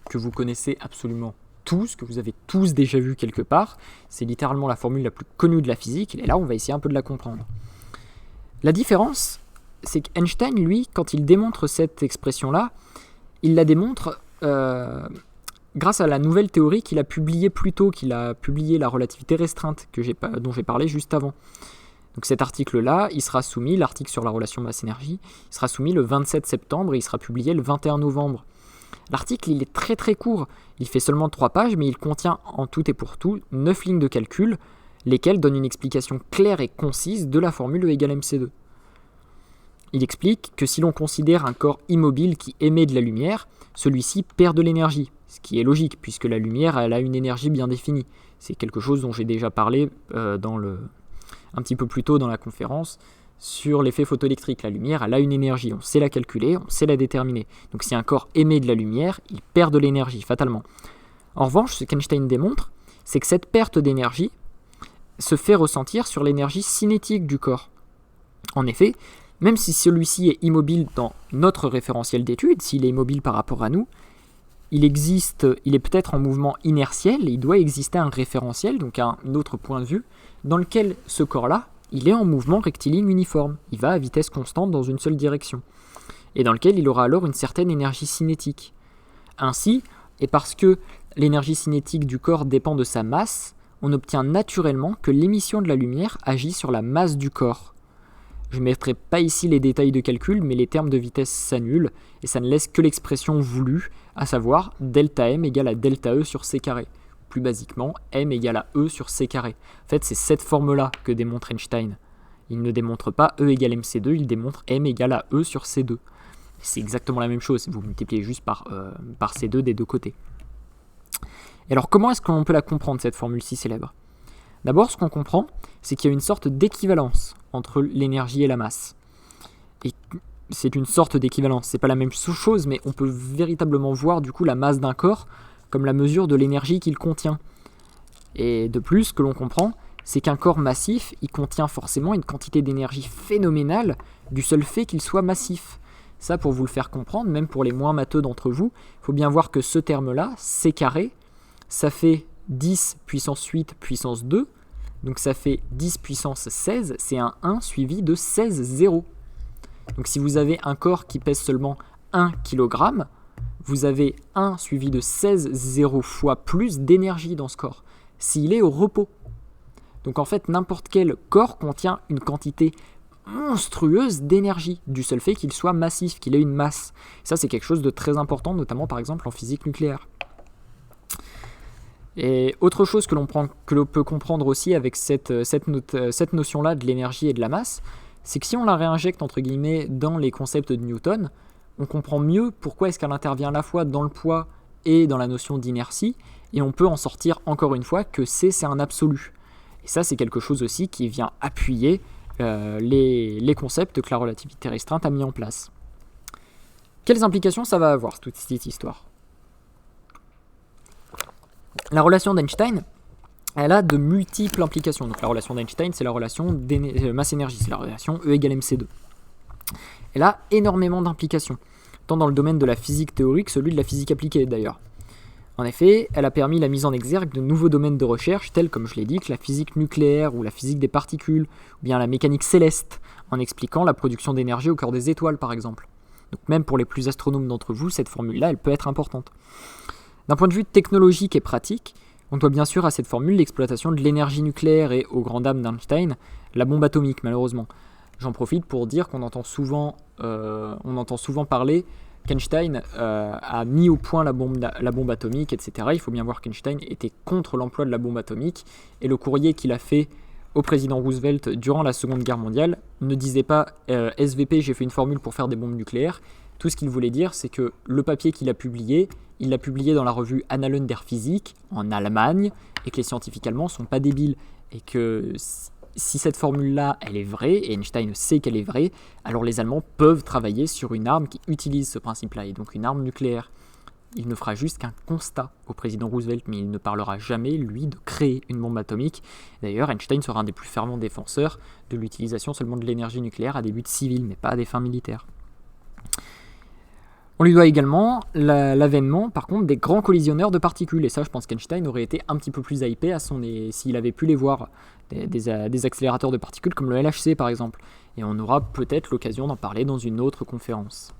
que vous connaissez absolument tous, que vous avez tous déjà vu quelque part. C'est littéralement la formule la plus connue de la physique, et là, on va essayer un peu de la comprendre. La différence, c'est qu'Einstein, lui, quand il démontre cette expression-là, il la démontre grâce à la nouvelle théorie qu'il a publiée plus tôt, qu'il a publié la relativité restreinte, dont j'ai parlé juste avant. Donc cet article-là, il sera soumis, l'article sur la relation masse-énergie, il sera soumis le 27 septembre et il sera publié le 21 novembre. L'article, il est très très court, il fait seulement 3 pages, mais il contient en tout et pour tout 9 lignes de calcul, lesquelles donnent une explication claire et concise de la formule E égale mc2. Il explique que si l'on considère un corps immobile qui émet de la lumière, celui-ci perd de l'énergie, ce qui est logique puisque la lumière elle a une énergie bien définie. C'est quelque chose dont j'ai déjà parlé un petit peu plus tôt dans la conférence sur l'effet photoélectrique. La lumière elle a une énergie, on sait la calculer, on sait la déterminer. Donc si un corps émet de la lumière, il perd de l'énergie fatalement. En revanche, ce qu'Einstein démontre, c'est que cette perte d'énergie se fait ressentir sur l'énergie cinétique du corps. En effet, même si celui-ci est immobile dans notre référentiel d'étude, s'il est immobile par rapport à nous, il est peut-être en mouvement inertiel, et il doit exister un référentiel, donc un autre point de vue, dans lequel ce corps-là, il est en mouvement rectiligne uniforme, il va à vitesse constante dans une seule direction, et dans lequel il aura alors une certaine énergie cinétique. Ainsi, et parce que l'énergie cinétique du corps dépend de sa masse, on obtient naturellement que l'émission de la lumière agit sur la masse du corps. Je ne mettrai pas ici les détails de calcul, mais les termes de vitesse s'annulent, et ça ne laisse que l'expression voulue, à savoir delta m égale à delta e sur c carré. Plus basiquement, m égale à e sur c carré. En fait, c'est cette forme-là que démontre Einstein. Il ne démontre pas E égale mc2, il démontre m égale à e sur c2. C'est exactement la même chose, vous multipliez juste par c2 des deux côtés. Et alors, comment est-ce qu'on peut la comprendre, cette formule si célèbre ? D'abord, ce qu'on comprend, c'est qu'il y a une sorte d'équivalence entre l'énergie et la masse. Et c'est une sorte d'équivalence, c'est pas la même chose, mais on peut véritablement voir du coup la masse d'un corps comme la mesure de l'énergie qu'il contient. Et de plus, ce que l'on comprend, c'est qu'un corps massif, il contient forcément une quantité d'énergie phénoménale du seul fait qu'il soit massif. Ça, pour vous le faire comprendre, même pour les moins matheux d'entre vous, il faut bien voir que ce terme-là, c carré, ça fait 10 puissance 8 puissance 2, donc ça fait 10 puissance 16, c'est un 1 suivi de 16 zéros. Donc si vous avez un corps qui pèse seulement 1 kg, vous avez 1 suivi de 16 zéros fois plus d'énergie dans ce corps, s'il est au repos. Donc en fait, n'importe quel corps contient une quantité monstrueuse d'énergie, du seul fait qu'il soit massif, qu'il ait une masse. Ça, c'est quelque chose de très important, notamment par exemple en physique nucléaire. Et autre chose que l'on peut comprendre aussi avec cette notion-là de l'énergie et de la masse, c'est que si on la réinjecte entre guillemets dans les concepts de Newton, on comprend mieux pourquoi est-ce qu'elle intervient à la fois dans le poids et dans la notion d'inertie, et on peut en sortir encore une fois que C c'est un absolu. Et ça c'est quelque chose aussi qui vient appuyer les concepts que la relativité restreinte a mis en place. Quelles implications ça va avoir toute cette histoire? La relation d'Einstein, elle a de multiples implications. Donc la relation d'Einstein, c'est la relation masse-énergie, c'est la relation E égale mc2. Elle a énormément d'implications, tant dans le domaine de la physique théorique que celui de la physique appliquée d'ailleurs. En effet, elle a permis la mise en exergue de nouveaux domaines de recherche, tels comme je l'ai dit, que la physique nucléaire ou la physique des particules, ou bien la mécanique céleste, en expliquant la production d'énergie au cœur des étoiles par exemple. Donc même pour les plus astronomes d'entre vous, cette formule-là, elle peut être importante. D'un point de vue technologique et pratique, on doit bien sûr à cette formule l'exploitation de l'énergie nucléaire et, aux grandes dames d'Einstein, la bombe atomique malheureusement. J'en profite pour dire qu'on entend souvent parler qu'Einstein a mis au point la bombe atomique, etc. Il faut bien voir qu'Einstein était contre l'emploi de la bombe atomique, et le courrier qu'il a fait au président Roosevelt durant la Seconde Guerre mondiale ne disait pas SVP, j'ai fait une formule pour faire des bombes nucléaires. Tout ce qu'il voulait dire, c'est que le papier qu'il a publié, il l'a publié dans la revue Annalen der Physik en Allemagne, et que les scientifiques allemands ne sont pas débiles, et que si cette formule-là, elle est vraie, et Einstein sait qu'elle est vraie, alors les Allemands peuvent travailler sur une arme qui utilise ce principe-là, et donc une arme nucléaire. Il ne fera juste qu'un constat au président Roosevelt, mais il ne parlera jamais, lui, de créer une bombe atomique. D'ailleurs, Einstein sera un des plus fervents défenseurs de l'utilisation seulement de l'énergie nucléaire à des buts civils, mais pas à des fins militaires. On lui doit également l'avènement, par contre, des grands collisionneurs de particules. Et ça, je pense qu'Einstein aurait été un petit peu plus hypé s'il avait pu les voir, des accélérateurs de particules comme le LHC, par exemple. Et on aura peut-être l'occasion d'en parler dans une autre conférence.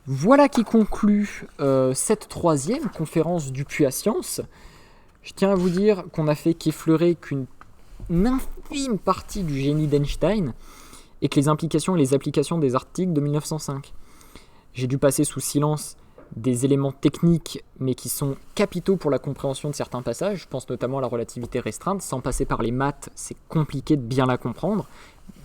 Voilà qui conclut cette troisième conférence du Puy à Science. Je tiens à vous dire qu'on n'a fait qu'effleurer qu'une infime partie du génie d'Einstein, et que les implications et les applications des articles de 1905. J'ai dû passer sous silence des éléments techniques, mais qui sont capitaux pour la compréhension de certains passages. Je pense notamment à la relativité restreinte. Sans passer par les maths, c'est compliqué de bien la comprendre.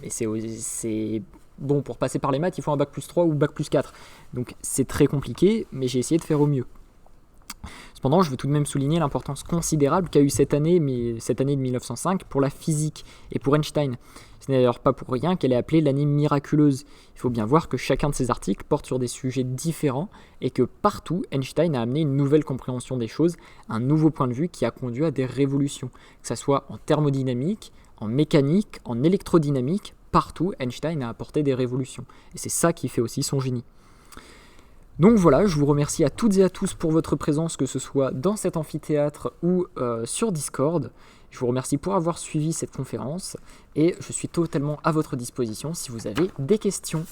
Mais c'est bon, pour passer par les maths, il faut un bac plus 3 ou bac plus 4. Donc c'est très compliqué, mais j'ai essayé de faire au mieux. Cependant, je veux tout de même souligner l'importance considérable qu'a eu cette année de 1905 pour la physique et pour Einstein. Ce n'est d'ailleurs pas pour rien qu'elle est appelée l'année miraculeuse. Il faut bien voir que chacun de ces articles porte sur des sujets différents et que partout, Einstein a amené une nouvelle compréhension des choses, un nouveau point de vue qui a conduit à des révolutions. Que ce soit en thermodynamique, en mécanique, en électrodynamique, partout, Einstein a apporté des révolutions. Et c'est ça qui fait aussi son génie. Donc voilà, je vous remercie à toutes et à tous pour votre présence, que ce soit dans cet amphithéâtre ou sur Discord. Je vous remercie pour avoir suivi cette conférence et je suis totalement à votre disposition si vous avez des questions.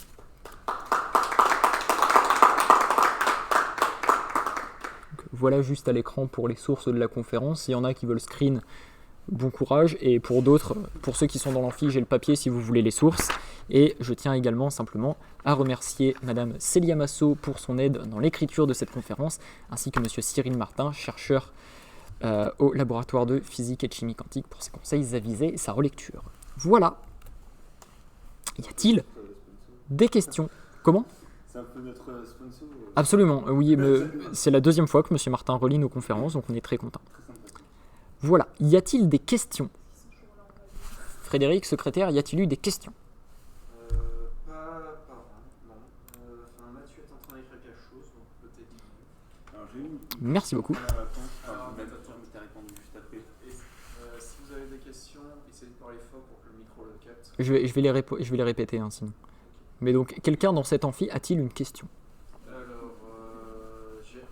Donc, voilà juste à l'écran pour les sources de la conférence. S'il y en a qui veulent screen, bon courage. Et pour d'autres, pour ceux qui sont dans l'amphi, j'ai le papier si vous voulez les sources. Et je tiens également simplement à remercier Madame Célia Massot pour son aide dans l'écriture de cette conférence, ainsi que Monsieur Cyril Martin, chercheur au laboratoire de physique et de chimie quantique, pour ses conseils avisés et sa relecture. Voilà. Y a-t-il des questions? Comment? C'est un peu notre sponsor. Absolument, oui, c'est la deuxième fois que Monsieur Martin relie nos conférences, donc on est très content. Voilà. Y a-t-il des questions? Frédéric, secrétaire, y a-t-il eu des questions? Mathieu est en train d'écrire quelque chose, donc peut-être. Alors, j'ai une Merci beaucoup. Si vous avez des questions, essayez de parler fort pour que le micro le capte. Je vais les répéter, hein, sinon. Mais donc, quelqu'un dans cet amphi a-t-il une question?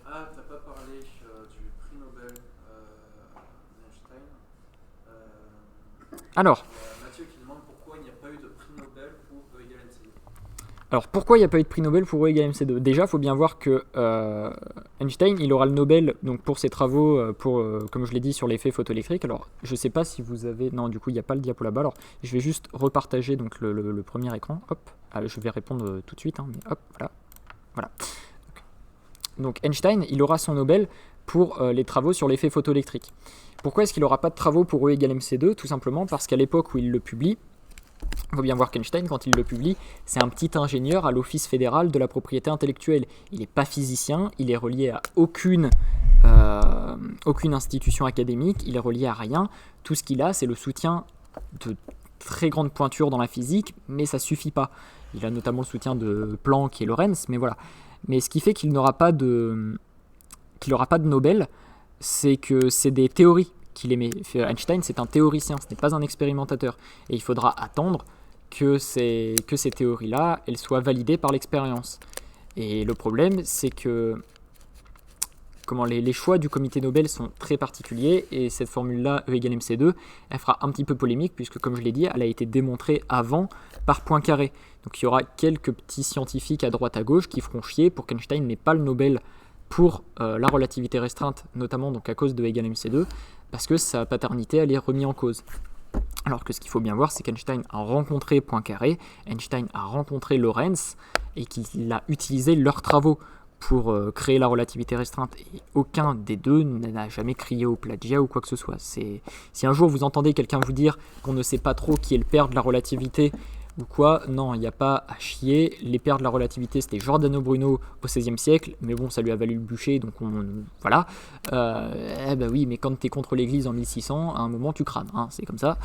Alors, t'as pas parlé du prix Nobel d'Einstein. Alors, Mathieu qui demande pourquoi il n'y a pas eu de prix Nobel pour E égale MC2. Alors, pourquoi il n'y a pas eu de prix Nobel pour E égale MC2? Déjà, il faut bien voir que Einstein, il aura le Nobel donc, pour ses travaux, comme je l'ai dit, sur l'effet photoélectrique. Alors, je ne sais pas si vous avez... Non, du coup, il n'y a pas le diapo là-bas. Alors, je vais juste repartager donc, le premier écran. Hop, je vais répondre tout de suite. Hein, mais hop, voilà. Donc, Einstein, il aura son Nobel pour les travaux sur l'effet photoélectrique. Pourquoi est-ce qu'il n'aura pas de travaux pour E égale MC2? Tout simplement parce qu'à l'époque où il le publie, Il faut bien voir qu'Einstein, quand il le publie, c'est un petit ingénieur à l'Office fédéral de la propriété intellectuelle. Il n'est pas physicien, il est relié à aucune institution académique, il est relié à rien. Tout ce qu'il a, c'est le soutien de très grande pointure dans la physique, mais ça suffit pas. Il a notamment le soutien de Planck et Lorentz, mais voilà. Mais ce qui fait qu'il n'aura pas de Nobel, c'est que c'est des théories qu'il émet. Einstein, c'est un théoricien, ce n'est pas un expérimentateur. Et il faudra attendre que ces théories-là, elles soient validées par l'expérience. Et le problème, c'est que les choix du comité Nobel sont très particuliers, et cette formule-là, E égale mc2, elle fera un petit peu polémique, puisque comme je l'ai dit, elle a été démontrée avant par Poincaré. Donc il y aura quelques petits scientifiques à droite à gauche qui feront chier pour qu'Einstein n'ait pas le Nobel pour la relativité restreinte, notamment donc à cause de E égale mc2, parce que sa paternité elle est remise en cause. Alors que ce qu'il faut bien voir, c'est qu'Einstein a rencontré Poincaré, Einstein a rencontré Lorentz, et qu'il a utilisé leurs travaux pour créer la relativité restreinte. Et aucun des deux n'a jamais crié au plagiat ou quoi que ce soit. Si un jour vous entendez quelqu'un vous dire qu'on ne sait pas trop qui est le père de la relativité ou quoi, non, il n'y a pas à chier. Les pères de la relativité, c'était Giordano Bruno au XVIe siècle, mais bon, ça lui a valu le bûcher, donc voilà. Oui, mais quand tu es contre l'église en 1600, à un moment tu crames, hein, c'est comme ça.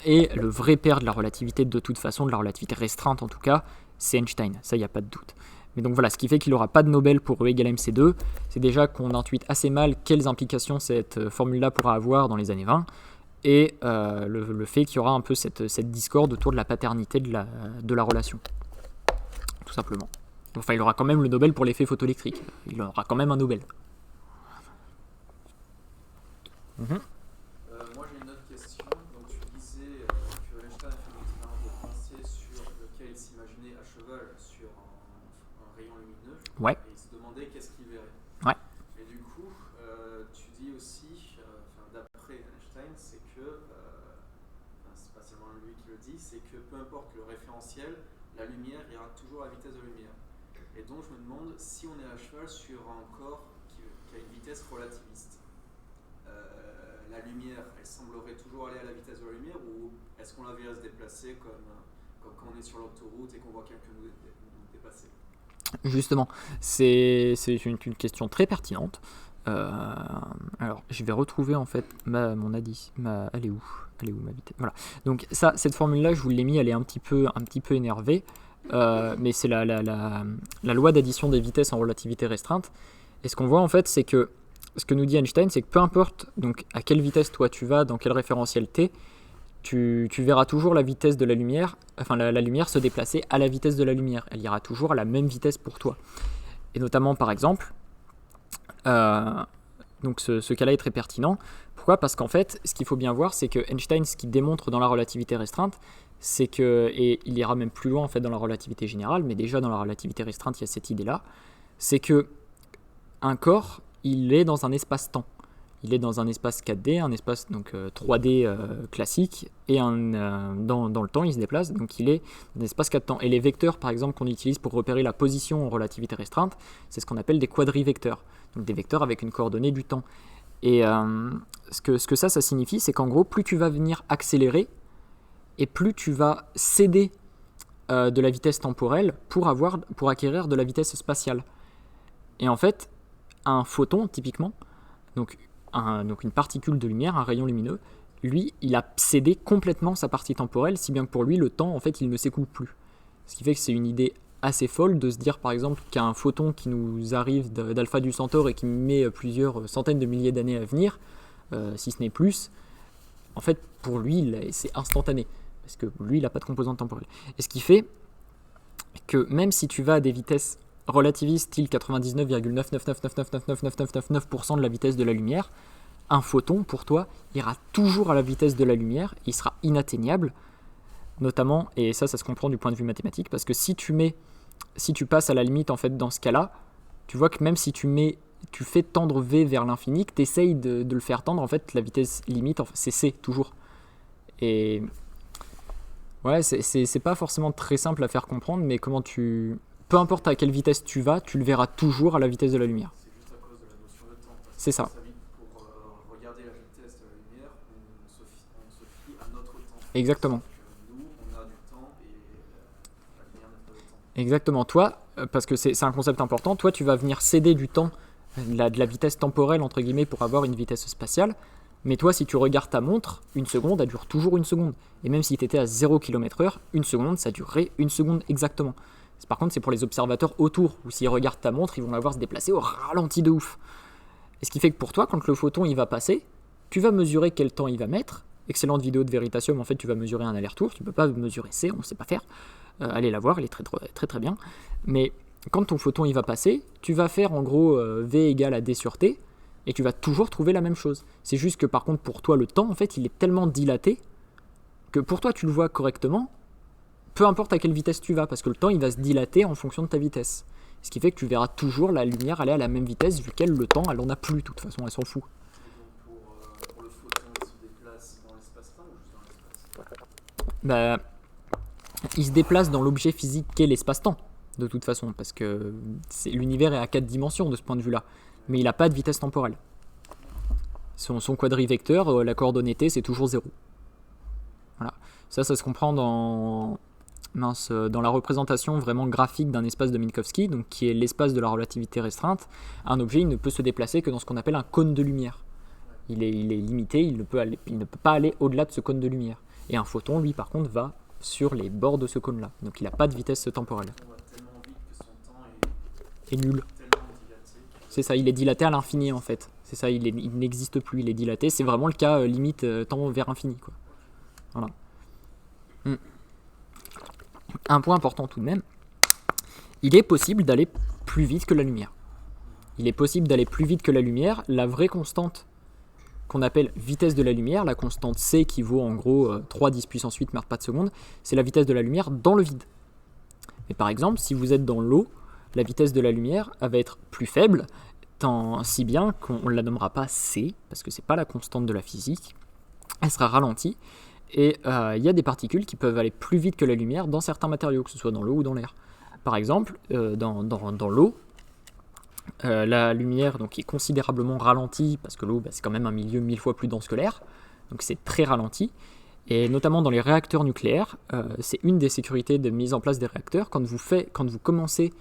Et le vrai père de la relativité, de toute façon, de la relativité restreinte en tout cas, c'est Einstein, ça il n'y a pas de doute. Mais donc voilà, ce qui fait qu'il n'aura pas de Nobel pour E égale mc2, c'est déjà qu'on intuite assez mal quelles implications cette formule-là pourra avoir dans les années 20, et le fait qu'il y aura un peu cette discorde autour de la paternité de la relation, tout simplement. Enfin, il aura quand même le Nobel pour l'effet photoélectrique, il aura quand même un Nobel. Moi j'ai une autre question. Donc tu disais que Einstein a fait une expérience de pensée sur lequel il s'imaginait à cheval sur un rayon lumineux. Ouais. Et il se demandait qu'est-ce qu'il verrait. Ouais. Et du coup, tu dis aussi, d'après Einstein, c'est que, c'est pas seulement lui qui le dit, c'est que peu importe le référentiel, la lumière ira toujours à la vitesse de la lumière. Et donc je me demande si on est à cheval sur un corps qui a une vitesse relativiste. La lumière, elle semblerait toujours aller à la vitesse de la lumière, ou est-ce qu'on la verrait se déplacer comme quand on est sur l'autoroute et qu'on voit quelqu'un nous dépasser? Justement, c'est une question très pertinente. Alors, je vais retrouver en fait mon ADI. Elle est où ma vitesse? Voilà. Donc cette formule-là, je vous l'ai mis, elle est un petit peu énervée, mais c'est la loi d'addition des vitesses en relativité restreinte. Et ce qu'on voit en fait, c'est que ce que nous dit Einstein, c'est que peu importe donc à quelle vitesse toi tu vas, dans quel référentiel t, tu verras toujours la vitesse de la lumière, enfin la lumière se déplacer à la vitesse de la lumière. Elle ira toujours à la même vitesse pour toi. Et notamment par exemple, donc ce cas-là est très pertinent. Pourquoi ? Parce qu'en fait, ce qu'il faut bien voir, c'est que Einstein, ce qu'il démontre dans la relativité restreinte, c'est que, et il ira même plus loin en fait dans la relativité générale, mais déjà dans la relativité restreinte, il y a cette idée-là, c'est que un corps, il est dans un espace-temps. Il est dans un espace 4D, un espace donc 3D classique, et dans le temps, il se déplace, donc il est dans un espace 4-temps. Et les vecteurs, par exemple, qu'on utilise pour repérer la position en relativité restreinte, c'est ce qu'on appelle des quadrivecteurs, donc des vecteurs avec une coordonnée du temps. Et ce que ça signifie, c'est qu'en gros, plus tu vas venir accélérer, et plus tu vas céder de la vitesse temporelle pour acquérir de la vitesse spatiale. Et en fait, un photon, typiquement, donc une particule de lumière, un rayon lumineux, lui, il a cédé complètement sa partie temporelle, si bien que pour lui, le temps, en fait, il ne s'écoule plus. Ce qui fait que c'est une idée assez folle de se dire, par exemple, qu'un photon qui nous arrive d'Alpha du Centaure et qui met plusieurs centaines de milliers d'années à venir, si ce n'est plus, en fait, pour lui, c'est instantané, parce que lui, il n'a pas de composante temporelle. Et ce qui fait que même si tu vas à des vitesses relativistes, style 99,999999999% de la vitesse de la lumière, un photon, pour toi, ira toujours à la vitesse de la lumière, il sera inatteignable, notamment, et ça se comprend du point de vue mathématique, parce que si tu passes à la limite, en fait, dans ce cas-là, tu vois que même si tu fais tendre V vers l'infini, que tu essayes de le faire tendre, en fait, la vitesse limite, c'est C, toujours. Et ouais, c'est pas forcément très simple à faire comprendre, mais peu importe à quelle vitesse tu vas, tu le verras toujours à la vitesse de la lumière. C'est juste à cause de la notion de temps. Parce C'est ça. Pour regarder la vitesse de la lumière, on se fie à notre temps. Exactement. Nous, on a du temps et la lumière n'a pas de temps. Exactement. Toi, parce que c'est un concept important, toi, tu vas venir céder du temps, de la vitesse temporelle, entre guillemets, pour avoir une vitesse spatiale. Mais toi, si tu regardes ta montre, une seconde, elle dure toujours une seconde. Et même si tu étais à 0 km/h, une seconde, ça durerait une seconde exactement. Par contre, c'est pour les observateurs autour, où s'ils regardent ta montre, ils vont la voir se déplacer au ralenti de ouf. Et ce qui fait que pour toi, quand le photon il va passer, tu vas mesurer quel temps il va mettre. Excellente vidéo de Veritasium, en fait, tu vas mesurer un aller-retour. Tu ne peux pas mesurer C, on ne sait pas faire. Allez la voir, elle est très très très bien. Mais quand ton photon il va passer, tu vas faire en gros V égale à D sur T, et tu vas toujours trouver la même chose. C'est juste que par contre pour toi le temps en fait il est tellement dilaté que pour toi tu le vois correctement, peu importe à quelle vitesse tu vas, parce que le temps il va se dilater en fonction de ta vitesse. Ce qui fait que tu verras toujours la lumière aller à la même vitesse vu qu'elle le temps elle en a plus de toute façon, elle s'en fout. Et donc pour le photon, il se déplace dans l'espace-temps ou juste dans l'espace? Bah, il se déplace dans l'objet physique qu'est l'espace-temps de toute façon, parce que l'univers est à 4 dimensions de ce point de vue-là, mais il n'a pas de vitesse temporelle. Son quadrivecteur, la coordonnée t, c'est toujours 0. Voilà. Ça se comprend dans la représentation vraiment graphique d'un espace de Minkowski, donc qui est l'espace de la relativité restreinte. Un objet il ne peut se déplacer que dans ce qu'on appelle un cône de lumière. Il est limité, il ne peut pas aller au-delà de ce cône de lumière. Et un photon, lui, par contre, va sur les bords de ce cône-là. Donc il n'a pas de vitesse temporelle. On va tellement vite que son temps Et nul. est tellement dilaté. C'est ça, il est dilaté à l'infini en fait. C'est ça, il n'existe plus, il est dilaté. C'est vraiment le cas limite temps vers infini, quoi. Voilà. Un point important tout de même, il est possible d'aller plus vite que la lumière. Il est possible d'aller plus vite que la lumière. La vraie constante qu'on appelle vitesse de la lumière, la constante C qui vaut en gros 3 10 puissance 8 mètres par seconde, c'est la vitesse de la lumière dans le vide. Mais par exemple, si vous êtes dans l'eau, la vitesse de la lumière elle va être plus faible, tant si bien qu'on ne la nommera pas C, parce que c'est pas la constante de la physique, elle sera ralentie, et il y a des particules qui peuvent aller plus vite que la lumière dans certains matériaux, que ce soit dans l'eau ou dans l'air. Par exemple, dans l'eau, la lumière donc, est considérablement ralentie, parce que l'eau c'est quand même un milieu 1000 fois plus dense que l'air, donc c'est très ralenti. Et notamment dans les réacteurs nucléaires, c'est une des sécurités de mise en place des réacteurs. Quand vous commencez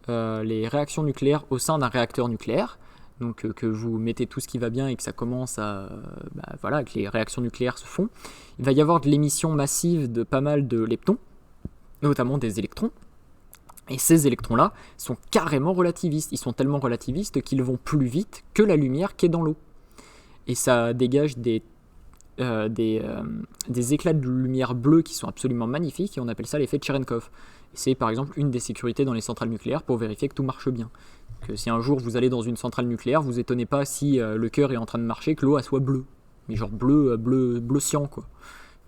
les réactions nucléaires au sein d'un réacteur nucléaire, donc que vous mettez tout ce qui va bien et que ça commence à... voilà, que les réactions nucléaires se font, il va y avoir de l'émission massive de pas mal de leptons, notamment des électrons. Et ces électrons-là sont carrément relativistes. Ils sont tellement relativistes qu'ils vont plus vite que la lumière qui est dans l'eau. Et ça dégage des éclats de lumière bleue qui sont absolument magnifiques, et on appelle ça l'effet Cherenkov. Et c'est par exemple une des sécurités dans les centrales nucléaires pour vérifier que tout marche bien. Que si un jour vous allez dans une centrale nucléaire, vous étonnez pas si le cœur est en train de marcher, que l'eau soit bleue. Mais genre bleu cyan quoi.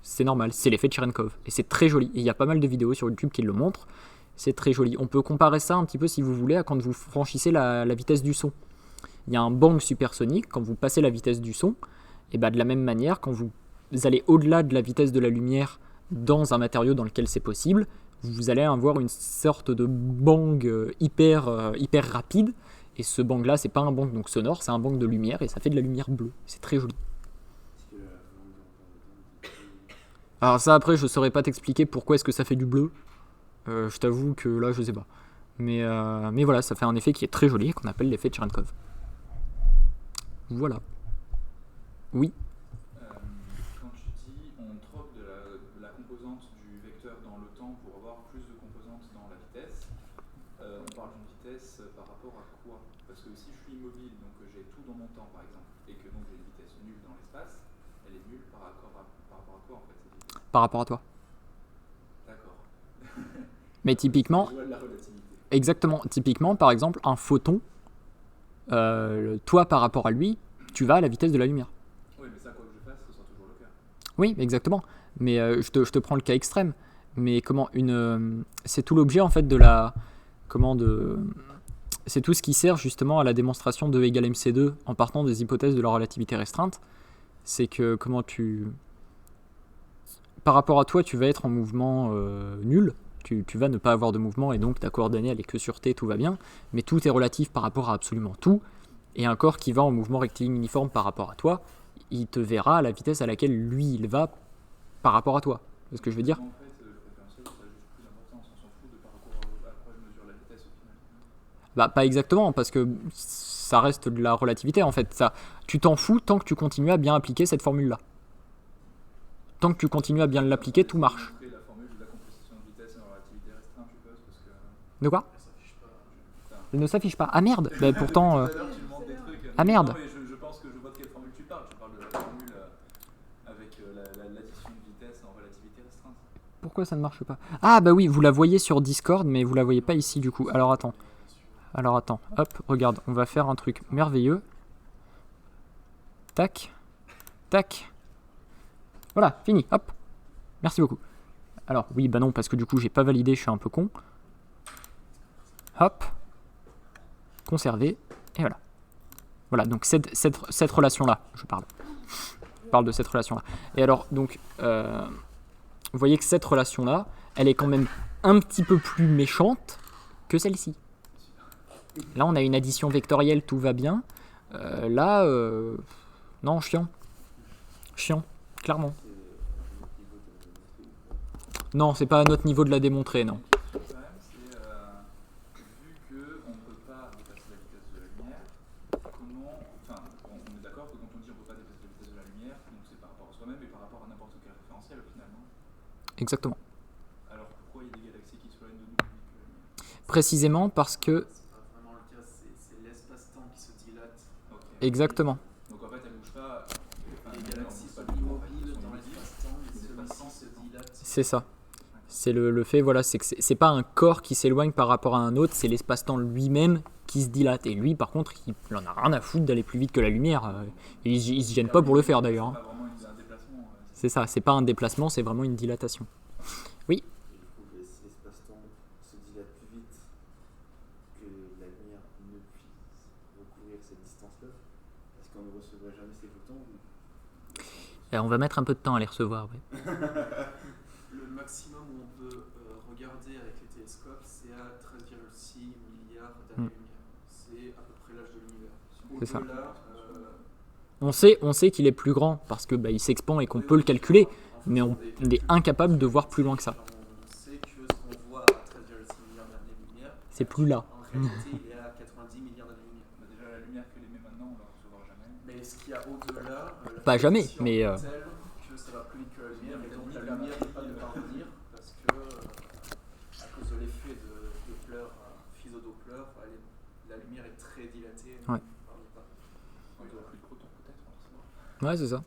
C'est normal, c'est l'effet Cherenkov. Et c'est très joli. Et il y a pas mal de vidéos sur YouTube qui le montrent. C'est très joli. On peut comparer ça un petit peu si vous voulez à quand vous franchissez la vitesse du son. Il y a un bang supersonique, quand vous passez la vitesse du son, et de la même manière, quand vous allez au-delà de la vitesse de la lumière dans un matériau dans lequel c'est possible, vous allez avoir une sorte de bang hyper rapide. Et ce bang-là, c'est pas un bang donc sonore, c'est un bang de lumière et ça fait de la lumière bleue. C'est très joli. Alors ça, après, je saurais pas t'expliquer pourquoi est-ce que ça fait du bleu. Je t'avoue que là, je sais pas. Mais voilà, ça fait un effet qui est très joli, qu'on appelle l'effet Cherenkov. Voilà. Oui. Quand tu dis on troque de la composante du vecteur dans le temps pour avoir plus de composantes dans la vitesse, on parle d'une vitesse par rapport à quoi? Parce que si je suis immobile, donc j'ai tout dans mon temps par exemple, et que donc j'ai une vitesse nulle dans l'espace, elle est nulle par rapport à quoi en fait cette vitesse? Par rapport à toi. D'accord. Mais typiquement, exactement, typiquement, par exemple, un photon, toi par rapport à lui, tu vas à la vitesse de la lumière. Oui, mais ça, quoi que je fasse, ce sera toujours le cas. Oui, exactement. Mais je te prends le cas extrême. Mais c'est tout l'objet en fait de la... C'est tout ce qui sert justement à la démonstration de E égale mc2 en partant des hypothèses de la relativité restreinte. C'est que par rapport à toi, tu vas être en mouvement nul. Tu vas ne pas avoir de mouvement et donc ta coordonnée elle est que sur T, tout va bien. Mais tout est relatif par rapport à absolument tout. Et un corps qui va en mouvement rectiligne uniforme par rapport à toi, il te verra à la vitesse à laquelle lui il va par rapport à toi. C'est ce que je veux dire. En fait, le référentiel, ça a juste plus d'importance. On s'en fout de par rapport à quoi je mesure la vitesse au final. Bah, pas exactement, parce que ça reste de la relativité en fait. Ça, tu t'en fous tant que tu continues à bien appliquer cette formule-là. Tant que tu continues à bien l'appliquer, tout marche. J'ai la formule de la composition de vitesse en relativité restreinte, je suppose, parce que. De quoi? Ça s'affiche pas. Putain. Elle ne s'affiche pas. Ah merde. Bah, pourtant. Tout à l'heure, tu demandes des trucs. Ah, merde. Non, mais je pense que je vois de quelle formule tu parles. Tu parles de la formule avec l'addition de vitesse en relativité restreinte. Pourquoi ça ne marche pas? Ah bah oui, vous la voyez sur Discord, mais vous la voyez pas ici du coup. Alors attends. Hop, regarde, on va faire un truc merveilleux. Tac. Tac. Voilà, fini, hop. Merci beaucoup. Alors, oui, bah non, parce que du coup, j'ai pas validé, je suis un peu con. Hop. Conserver, et voilà. Voilà, donc cette relation-là, je parle. Je parle de cette relation-là. Et alors, donc, vous voyez que cette relation-là, elle est quand même un petit peu plus méchante que celle-ci. Là, on a une addition vectorielle, tout va bien. Là, non, chiant. Chiant, clairement. Non, c'est pas à notre niveau de la démontrer, non. Le problème, c'est vu qu'on ne peut pas dépasser la vitesse de la lumière, comment. Enfin, on est d'accord que quand on dit on ne peut pas dépasser la vitesse de la lumière, donc c'est par rapport à soi-même et par rapport à n'importe quel référentiel finalement. Exactement. Alors pourquoi il y a des galaxies qui soient de nous plus vite que la lumière? Précisément parce que... C'est pas vraiment le cas, c'est l'espace-temps qui se dilate. Ok. Exactement. Donc en fait, elle bouge pas. Les galaxies sont immobiles dans l'espace-temps, mais celui-ci se dilate. C'est ça. C'est le fait, voilà, c'est que c'est pas un corps qui s'éloigne par rapport à un autre, c'est l'espace-temps lui-même qui se dilate. Et lui, par contre, il en a rien à foutre d'aller plus vite que la lumière. Et il se gêne pas pour le faire d'ailleurs. Hein. C'est pas vraiment un déplacement. C'est ça, c'est pas un déplacement, c'est vraiment une dilatation. Oui. Et du coup, si l'espace-temps se dilate plus vite que la lumière ne puisse recouvrir cette distance-là, est-ce qu'on ne recevrait jamais ces photons On va mettre un peu de temps à les recevoir. Ouais. Le maximum où on peut regarder avec les télescopes, c'est à 13,6 milliards d'années-lumière. C'est à peu près l'âge de l'univers. C'est ça. Au-delà, On sait qu'il est plus grand parce que il s'expand et qu'on peut le calculer, mais on est incapable de voir plus loin que ça. On sait que ce qu'on voit à 13,6 milliards d'années-lumière, C'est plus là. en réalité, il est à 90 milliards d'années-lumière. Bah, déjà, la lumière qu'elle émet maintenant, on la recevra jamais. Mais ce qu'il y a au-delà, la Pas jamais, précision mais, est telle que ça va plus vite que la lumière, et donc la lumière ne peut pas nous parvenir parce que, à cause de l'effet de Doppler, Fizeau-Doppler, la lumière est très dilatée. et Ouais. ne nous parvient pas. Il y aura plus de protons peut-être, on va savoir. Ouais, c'est ça.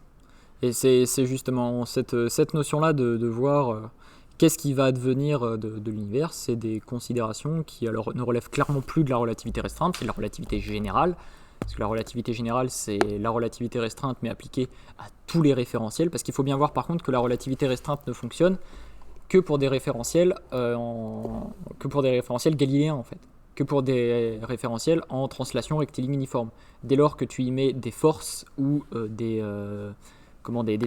Et c'est justement cette notion-là de voir qu'est-ce qui va advenir de l'univers, c'est des considérations qui alors ne relèvent clairement plus de la relativité restreinte, c'est de la relativité générale. Parce que la relativité générale, c'est la relativité restreinte, mais appliquée à tous les référentiels. Parce qu'il faut bien voir par contre que la relativité restreinte ne fonctionne que pour des référentiels, galiléens en fait. Que pour des référentiels en translation rectiligne uniforme. Dès lors que tu y mets des forces ou des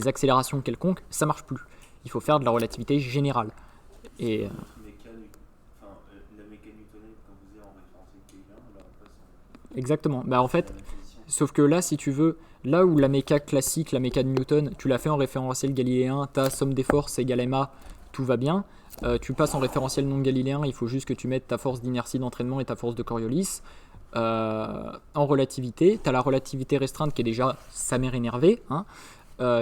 accélérations quelconques, ça marche plus. Il faut faire de la relativité générale. Et la mécanique newtonienne qu'on faisait en référentiel Keylin, alors on passe en... exactement. Bah en fait, la position. sauf que là, si tu veux, là où la méca classique, la méca de Newton, tu l'as fait en référentiel galiléen, ta somme des forces égale ma, tout va bien. Tu passes en référentiel non galiléen, il faut juste que tu mettes ta force d'inertie d'entraînement et ta force de Coriolis. En relativité, tu as la relativité restreinte qui est déjà sa mère énervée. Hein.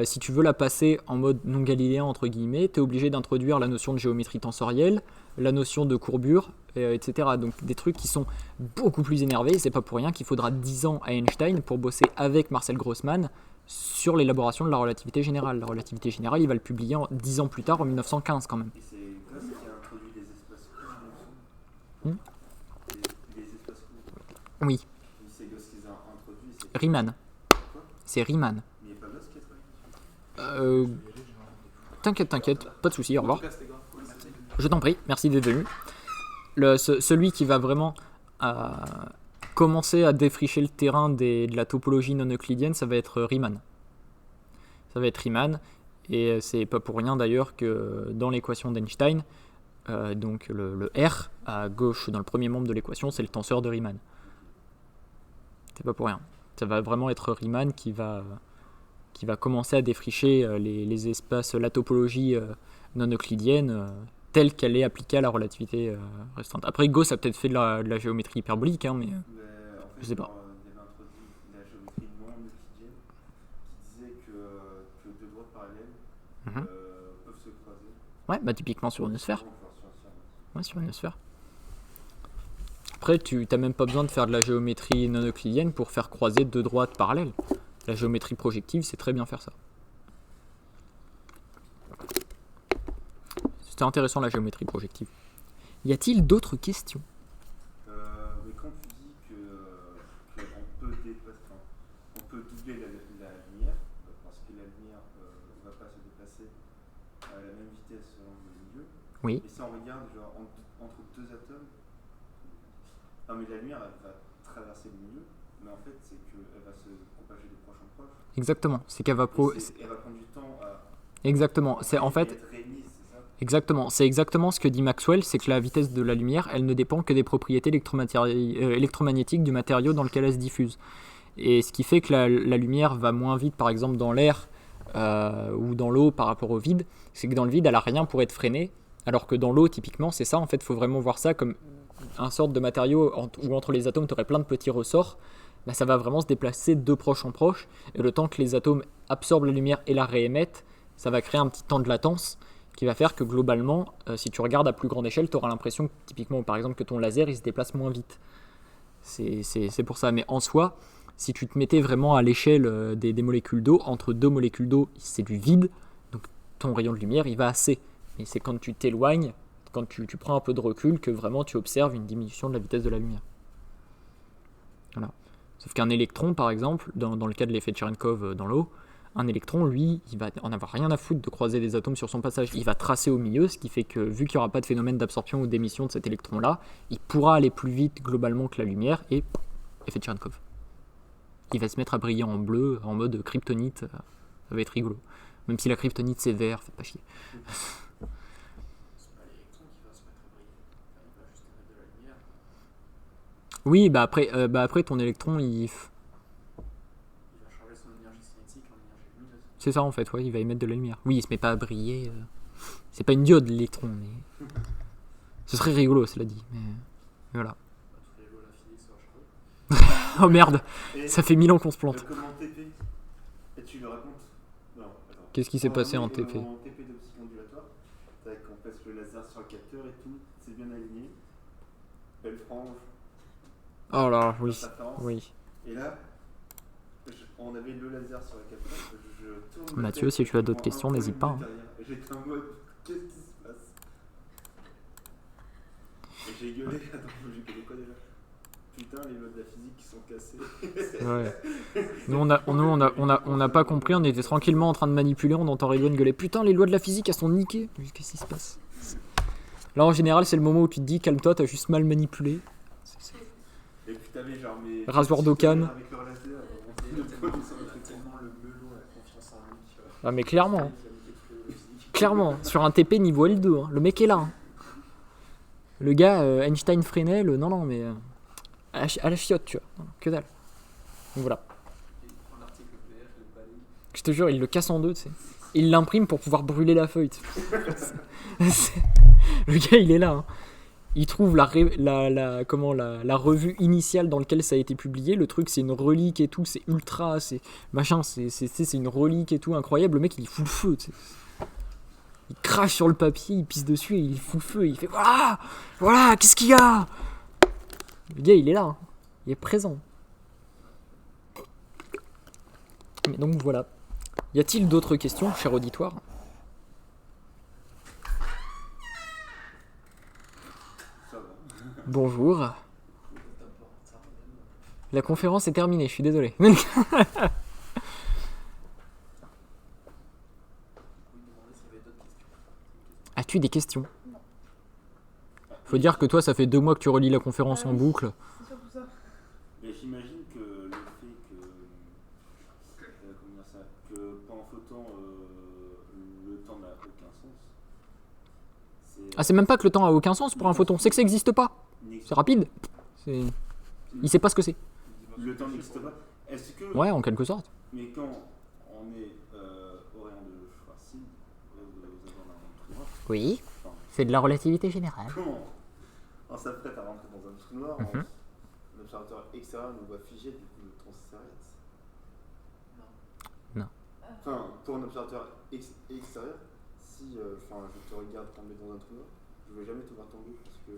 Si tu veux la passer en mode non galiléen, entre guillemets, tu es obligé d'introduire la notion de géométrie tensorielle, la notion de courbure, etc. Donc des trucs qui sont beaucoup plus énervés. C'est pas pour rien qu'il faudra 10 ans à Einstein pour bosser avec Marcel Grossmann sur l'élaboration de la relativité générale. La relativité générale, il va le publier 10 ans plus tard, en 1915 quand même. Et c'est Gauss qui a introduit les espaces courts. Hmm. Les espaces courts. Oui, C'est Gauss qui les a introduits. C'est... Riemann. Quoi? C'est Riemann. Mais il n'y a pas Gauss qui a travaillé dessus. T'inquiète, pas de soucis, au En revoir. tout cas, c'était grave. Oui, merci. Je t'en prie, merci d'être venu. Celui qui va vraiment commencer à défricher le terrain de la topologie non euclidienne, ça va être Riemann. Ça va être Riemann, et c'est pas pour rien d'ailleurs que dans l'équation d'Einstein, donc le R à gauche dans le premier membre de l'équation, c'est le tenseur de Riemann. C'est pas pour rien. Ça va vraiment être Riemann qui va qui va commencer à défricher les espaces, la topologie non euclidienne telle qu'elle est appliquée à la relativité restreinte. Après, Gauss a peut-être fait de la géométrie hyperbolique, hein, mais En fait, je sais pas. Il avait introduit la géométrie non euclidienne qui disait que deux droites parallèles Mhm. peuvent se croiser. ouais, bah typiquement sur une sphère. Genre sur un cercle. Ouais, sur une sphère. Après, tu n'as même pas besoin de faire de la géométrie non euclidienne pour faire croiser deux droites parallèles. La géométrie projective, c'est très bien faire ça. C'était intéressant la géométrie projective. Y a-t-il d'autres questions? Mais quand tu dis qu'on peut dépasser, enfin, on peut doubler la lumière, parce que la lumière ne va pas se déplacer à la même vitesse selon le milieu. Oui. Et si on regarde genre, entre deux atomes, non mais la lumière elle va traverser le milieu, mais en fait c'est qu'elle va se propager de proche en proche. Exactement. C'est qu'elle va Elle va prendre du temps à Exactement. C'est en fait. être réémise, c'est ça? Exactement. C'est exactement ce que dit Maxwell, c'est que la vitesse de la lumière, elle ne dépend que des propriétés électromagnétiques du matériau dans lequel elle se diffuse. Et ce qui fait que la lumière va moins vite, par exemple, dans l'air ou dans l'eau par rapport au vide, c'est que dans le vide, elle n'a rien pour être freinée, alors que dans l'eau, typiquement, c'est ça. En fait, il faut vraiment voir ça comme un sorte de matériau où entre les atomes, tu aurais plein de petits ressorts. Bah, ça va vraiment se déplacer de proche en proche, et le temps que les atomes absorbent la lumière et la réémettent, ça va créer un petit temps de latence qui va faire que globalement, si tu regardes à plus grande échelle, tu auras l'impression que, typiquement, par exemple, que ton laser il se déplace moins vite. C'est pour ça. Mais en soi, si tu te mettais vraiment à l'échelle des molécules d'eau, entre deux molécules d'eau, c'est du vide, donc ton rayon de lumière il va assez. Et c'est quand tu t'éloignes, quand tu prends un peu de recul, que vraiment tu observes une diminution de la vitesse de la lumière. Voilà. Sauf qu'un électron, par exemple, dans le cas de l'effet de Cherenkov dans l'eau, un électron, lui, il va en avoir rien à foutre de croiser des atomes sur son passage. Il va tracer au milieu, ce qui fait que, vu qu'il n'y aura pas de phénomène d'absorption ou d'émission de cet électron-là, il pourra aller plus vite globalement que la lumière, et effet de Cherenkov. Il va se mettre à briller en bleu, en mode kryptonite, ça va être rigolo. Même si la kryptonite c'est vert, faites pas chier. C'est pas l'électron qui va se mettre à briller. Enfin, il va juste émettre de la lumière. Oui, bah après ton électron, Il va changer son énergie cinétique en énergie lumineuse. c'est ça en fait, ouais, il va émettre de la lumière. Oui, il se met pas à briller. C'est pas une diode l'électron, mais ce serait rigolo, cela dit. Mais voilà. Toutes les lois de la physique se recharger. Oh merde, Et ça fait 1000 ans qu'on se plante. comment TP? Et tu le racontes? Non, attends. Qu'est-ce qui s'est passé en TP? En TP d'optique ondulatoire, on passe le laser sur le capteur et tout, c'est bien aligné. Belle frange. Oh là, oui. interférence. Oui. Et là, on avait le laser sur le capteur. Je tourne Mathieu, si tu as d'autres questions, n'hésite pas. Hein. Et j'étais en mode, qu'est-ce qui se passe? Et j'ai gueulé, attends, j'ai gueulé quoi déjà? Putain, les lois de la physique qui sont cassées. Ouais. Nous, on n'a pas compris, on était tranquillement en train de manipuler, on entend Redouane gueuler. Putain, les lois de la physique, elles sont niquées. Qu'est-ce qui se passe? Là, en général, c'est le moment où tu te dis, calme-toi, t'as juste mal manipulé. Et puis t'avais genre mes. Rasoir d'Occam. Avec leur laser. C'est tellement le melon, la confiance en lui. Tu vois. Ah, mais clairement. Il a mis quelque chose de physique. Clairement, sur un TP niveau L2, hein. Le mec est là. Hein. Le gars, Einstein Fresnel, non, mais à la chiotte, tu vois. Que dalle. Donc voilà. Il prend l'article PDF, le balaye. Je te jure, il le casse en deux, tu sais. Il l'imprime pour pouvoir brûler la feuille. Tu sais. Le gars, il est là. Hein. Il trouve la revue initiale dans laquelle ça a été publié. Le truc, c'est une relique et tout. C'est ultra, c'est machin, c'est une relique et tout incroyable. Le mec, il fout le feu, tu sais. Il crache sur le papier, il pisse dessus et il fout le feu. Il fait voilà, qu'est-ce qu'il y a? Le gars, il est là, hein. Il est présent. Mais donc voilà. Y a-t-il d'autres questions, cher auditoire? Ça va. Bonjour. La conférence est terminée, je suis désolé. Vous demandez s'il y avait d'autres questions. As-tu des questions? Faut dire que toi, ça fait 2 mois que tu relis la conférence en boucle. C'est surtout ça. Mais j'imagine que le fait que. Comment dire ça? Que pendant flottant, le temps n'a aucun sens. Ah, c'est même pas que le temps a aucun sens pour un photon, c'est que ça n'existe pas. C'est rapide. Il sait pas ce que c'est. Le temps n'existe pas. Est-ce que. Ouais, en quelque sorte. Mais quand on on est au rayon de Schwarzschild, aux abords d'un trou noir. Oui, Enfin, c'est de la relativité générale. comment on s'apprête à rentrer dans un trou noir, l'observateur extérieur nous voit figé, du coup le temps s'arrête. Enfin, pour un observateur extérieur, si je te regarde tomber dans un trou noir, je ne vais jamais te voir tomber parce que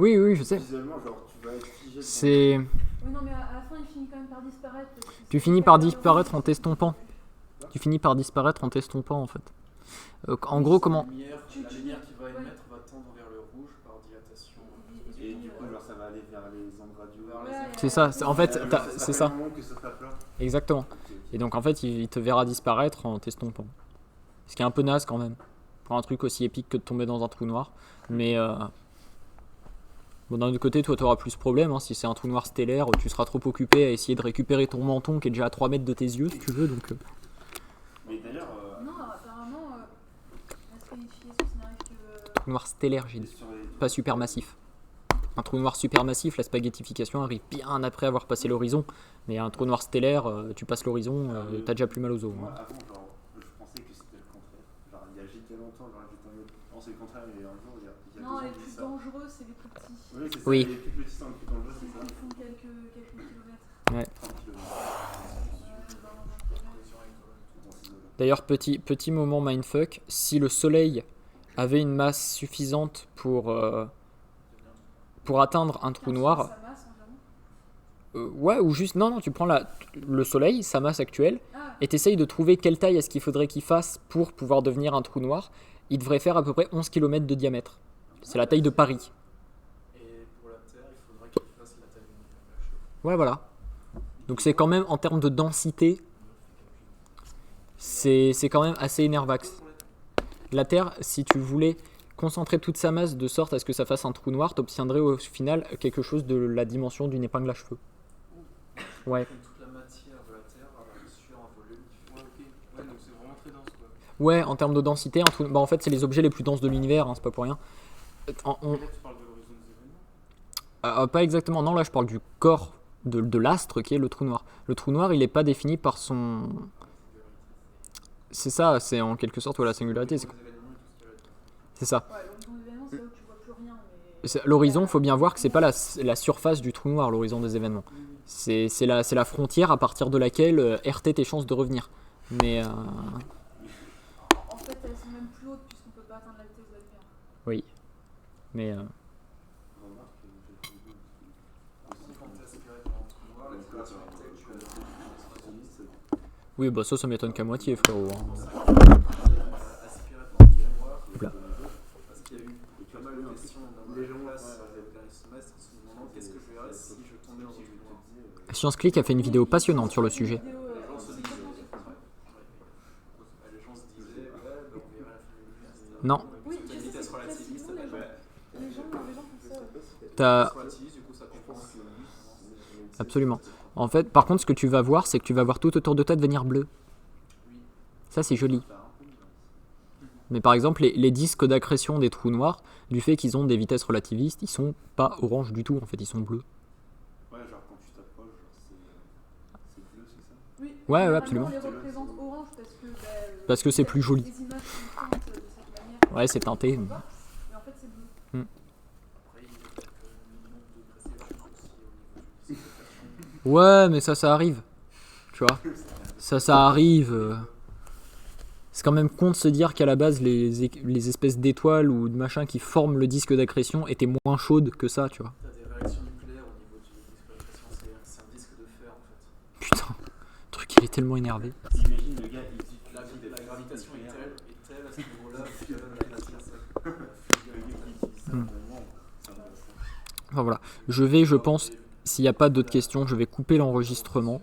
Oui, oui, je sais. visuellement, genre, tu vas être figé. C'est... Oui, non, mais à la fin, il finit quand même par disparaître. parce que Tu c'est finis hyper par malheureux. disparaître en t'estompant. Tu finis par disparaître en t'estompant en fait. En gros, comment... La lumière qui va émettre va tendre vers le rouge par dilatation. Et du coup, genre, ça va aller vers les ondes radio. Ouais, C'est ça, en fait, c'est ça. Que ça tape là. Exactement. Ok, ok. Et donc en fait, il te verra disparaître en t'estompant. Ce qui est un peu naze quand même. Pour un truc aussi épique que de tomber dans un trou noir. Mais bon, d'un autre côté, toi, tu auras plus de problème. Hein. Si c'est un trou noir stellaire, tu seras trop occupé à essayer de récupérer ton menton qui est déjà à 3 mètres de tes yeux, si tu veux. Donc, Mais d'ailleurs, Non, apparemment, est-ce qualifié ce scénario que. trou noir stellaire, j'ai dit. sur les... Pas supermassif. Un trou noir supermassif, la spaghettification arrive bien après avoir passé l'horizon. Mais un trou noir stellaire, tu passes l'horizon, t'as déjà plus mal aux os. Moi, Hein. avant, genre, je pensais que c'était le contraire. Genre, il y a giga longtemps, genre, j'étais en mode, non, c'est le contraire, mais un jour, il y a 2 Non, ans, les je dis plus ça. dangereux, c'est les plus petits. Oui, c'est ça, Oui. les plus petits sont les plus dangereux, c'est ça. Ils font quelques kilomètres. 30 km. Dans ces eaux-là. D'ailleurs, petit moment mindfuck, si le soleil avait une masse suffisante pour atteindre un trou noir, Sa masse environ. ouais, ou juste, non, tu prends le soleil, sa masse actuelle, Ah, et t'essayes de trouver quelle taille est-ce qu'il faudrait qu'il fasse pour pouvoir devenir un trou noir. Il devrait faire à peu près 11 km de diamètre. C'est la taille de Paris. Et pour la Terre, il faudrait qu'il fasse la taille d'une Terre. Ouais, voilà. Donc c'est quand même, en termes de densité, c'est quand même assez énervax. La Terre, si tu voulais concentrer toute sa masse de sorte à ce que ça fasse un trou noir, t'obtiendrais au final quelque chose de la dimension d'une épingle à cheveux. Ouais. Comme toute la matière de la Terre sur un volume qui fait. Ouais, ok. Ouais, donc c'est vraiment très dense quoi. Ouais, en termes de densité, en fait, c'est les objets les plus denses de l'univers, hein, c'est pas pour rien. Là, tu parles de l'horizon des événements. Pas exactement, non, là je parle du corps de l'astre qui est le trou noir. Le trou noir, il n'est pas défini par son... C'est ça, c'est en quelque sorte la singularité. C'est ça. ouais, l'horizon des événements, c'est là où tu vois plus rien. Mais... L'horizon, faut bien voir que c'est pas la surface du trou noir, l'horizon des événements. C'est la frontière à partir de laquelle RT tes chances de revenir. Mais En fait, elles sont même plus hautes puisqu'on peut pas atteindre la vitesse de la lumière. oui. Mais Remarque, j'ai fait une Aussi, quand tu es aspiré par un trou noir, la température est telle que tu as la oui, bah ça m'étonne qu'à moitié, frérot. Hein. aspiré par un trou noir. Oula. Parce qu'il y a eu pas mal de questions dans la classe au dernier semestre se demandant qu'est-ce que je verrais si je tombais dans un trou noir. ScienceClick a fait une vidéo passionnante sur le sujet. Vidéo, Les gens se c'est disaient, exactement ça. les gens se disaient, ouais, on verrait la fin de l'univers, etc. Non. Oui, Une je sais, vitesse c'est relativiste, classiquement, ouais. les gens font ça. Ouais. T'as... Relativiste, du coup, ça compense. Absolument. En fait, par contre, ce que tu vas voir, c'est que tu vas voir tout autour de toi devenir bleu. Ça, c'est joli. Mais par exemple, les disques d'accrétion des trous noirs, du fait qu'ils ont des vitesses relativistes, ils sont pas orange du tout, en fait, ils sont bleus. Ouais, genre quand tu t'approches, genre c'est bleu, c'est ça? Oui, Ouais, généralement, absolument. On les représente orange Parce que c'est plus joli. Les images sont teintes de cette manière. Ouais, c'est teinté. Mais en fait, c'est bleu. Après, il y a quelques millions de degrés Celsius aussi au niveau du cycle. Ouais, mais ça arrive. Tu vois, ça arrive. C'est quand même con de se dire qu'à la base, les espèces d'étoiles ou de machins qui forment le disque d'accrétion étaient moins chaudes que ça, tu vois. T'as des réactions nucléaires au niveau du disque d'accrétion, c'est un disque de fer en fait. Putain, le truc, il est tellement énervé. Imagine le gars, il dit La gravitation est telle à ce niveau-là que la matière Enfin voilà, je pense, s'il n'y a pas d'autres questions, je vais couper l'enregistrement.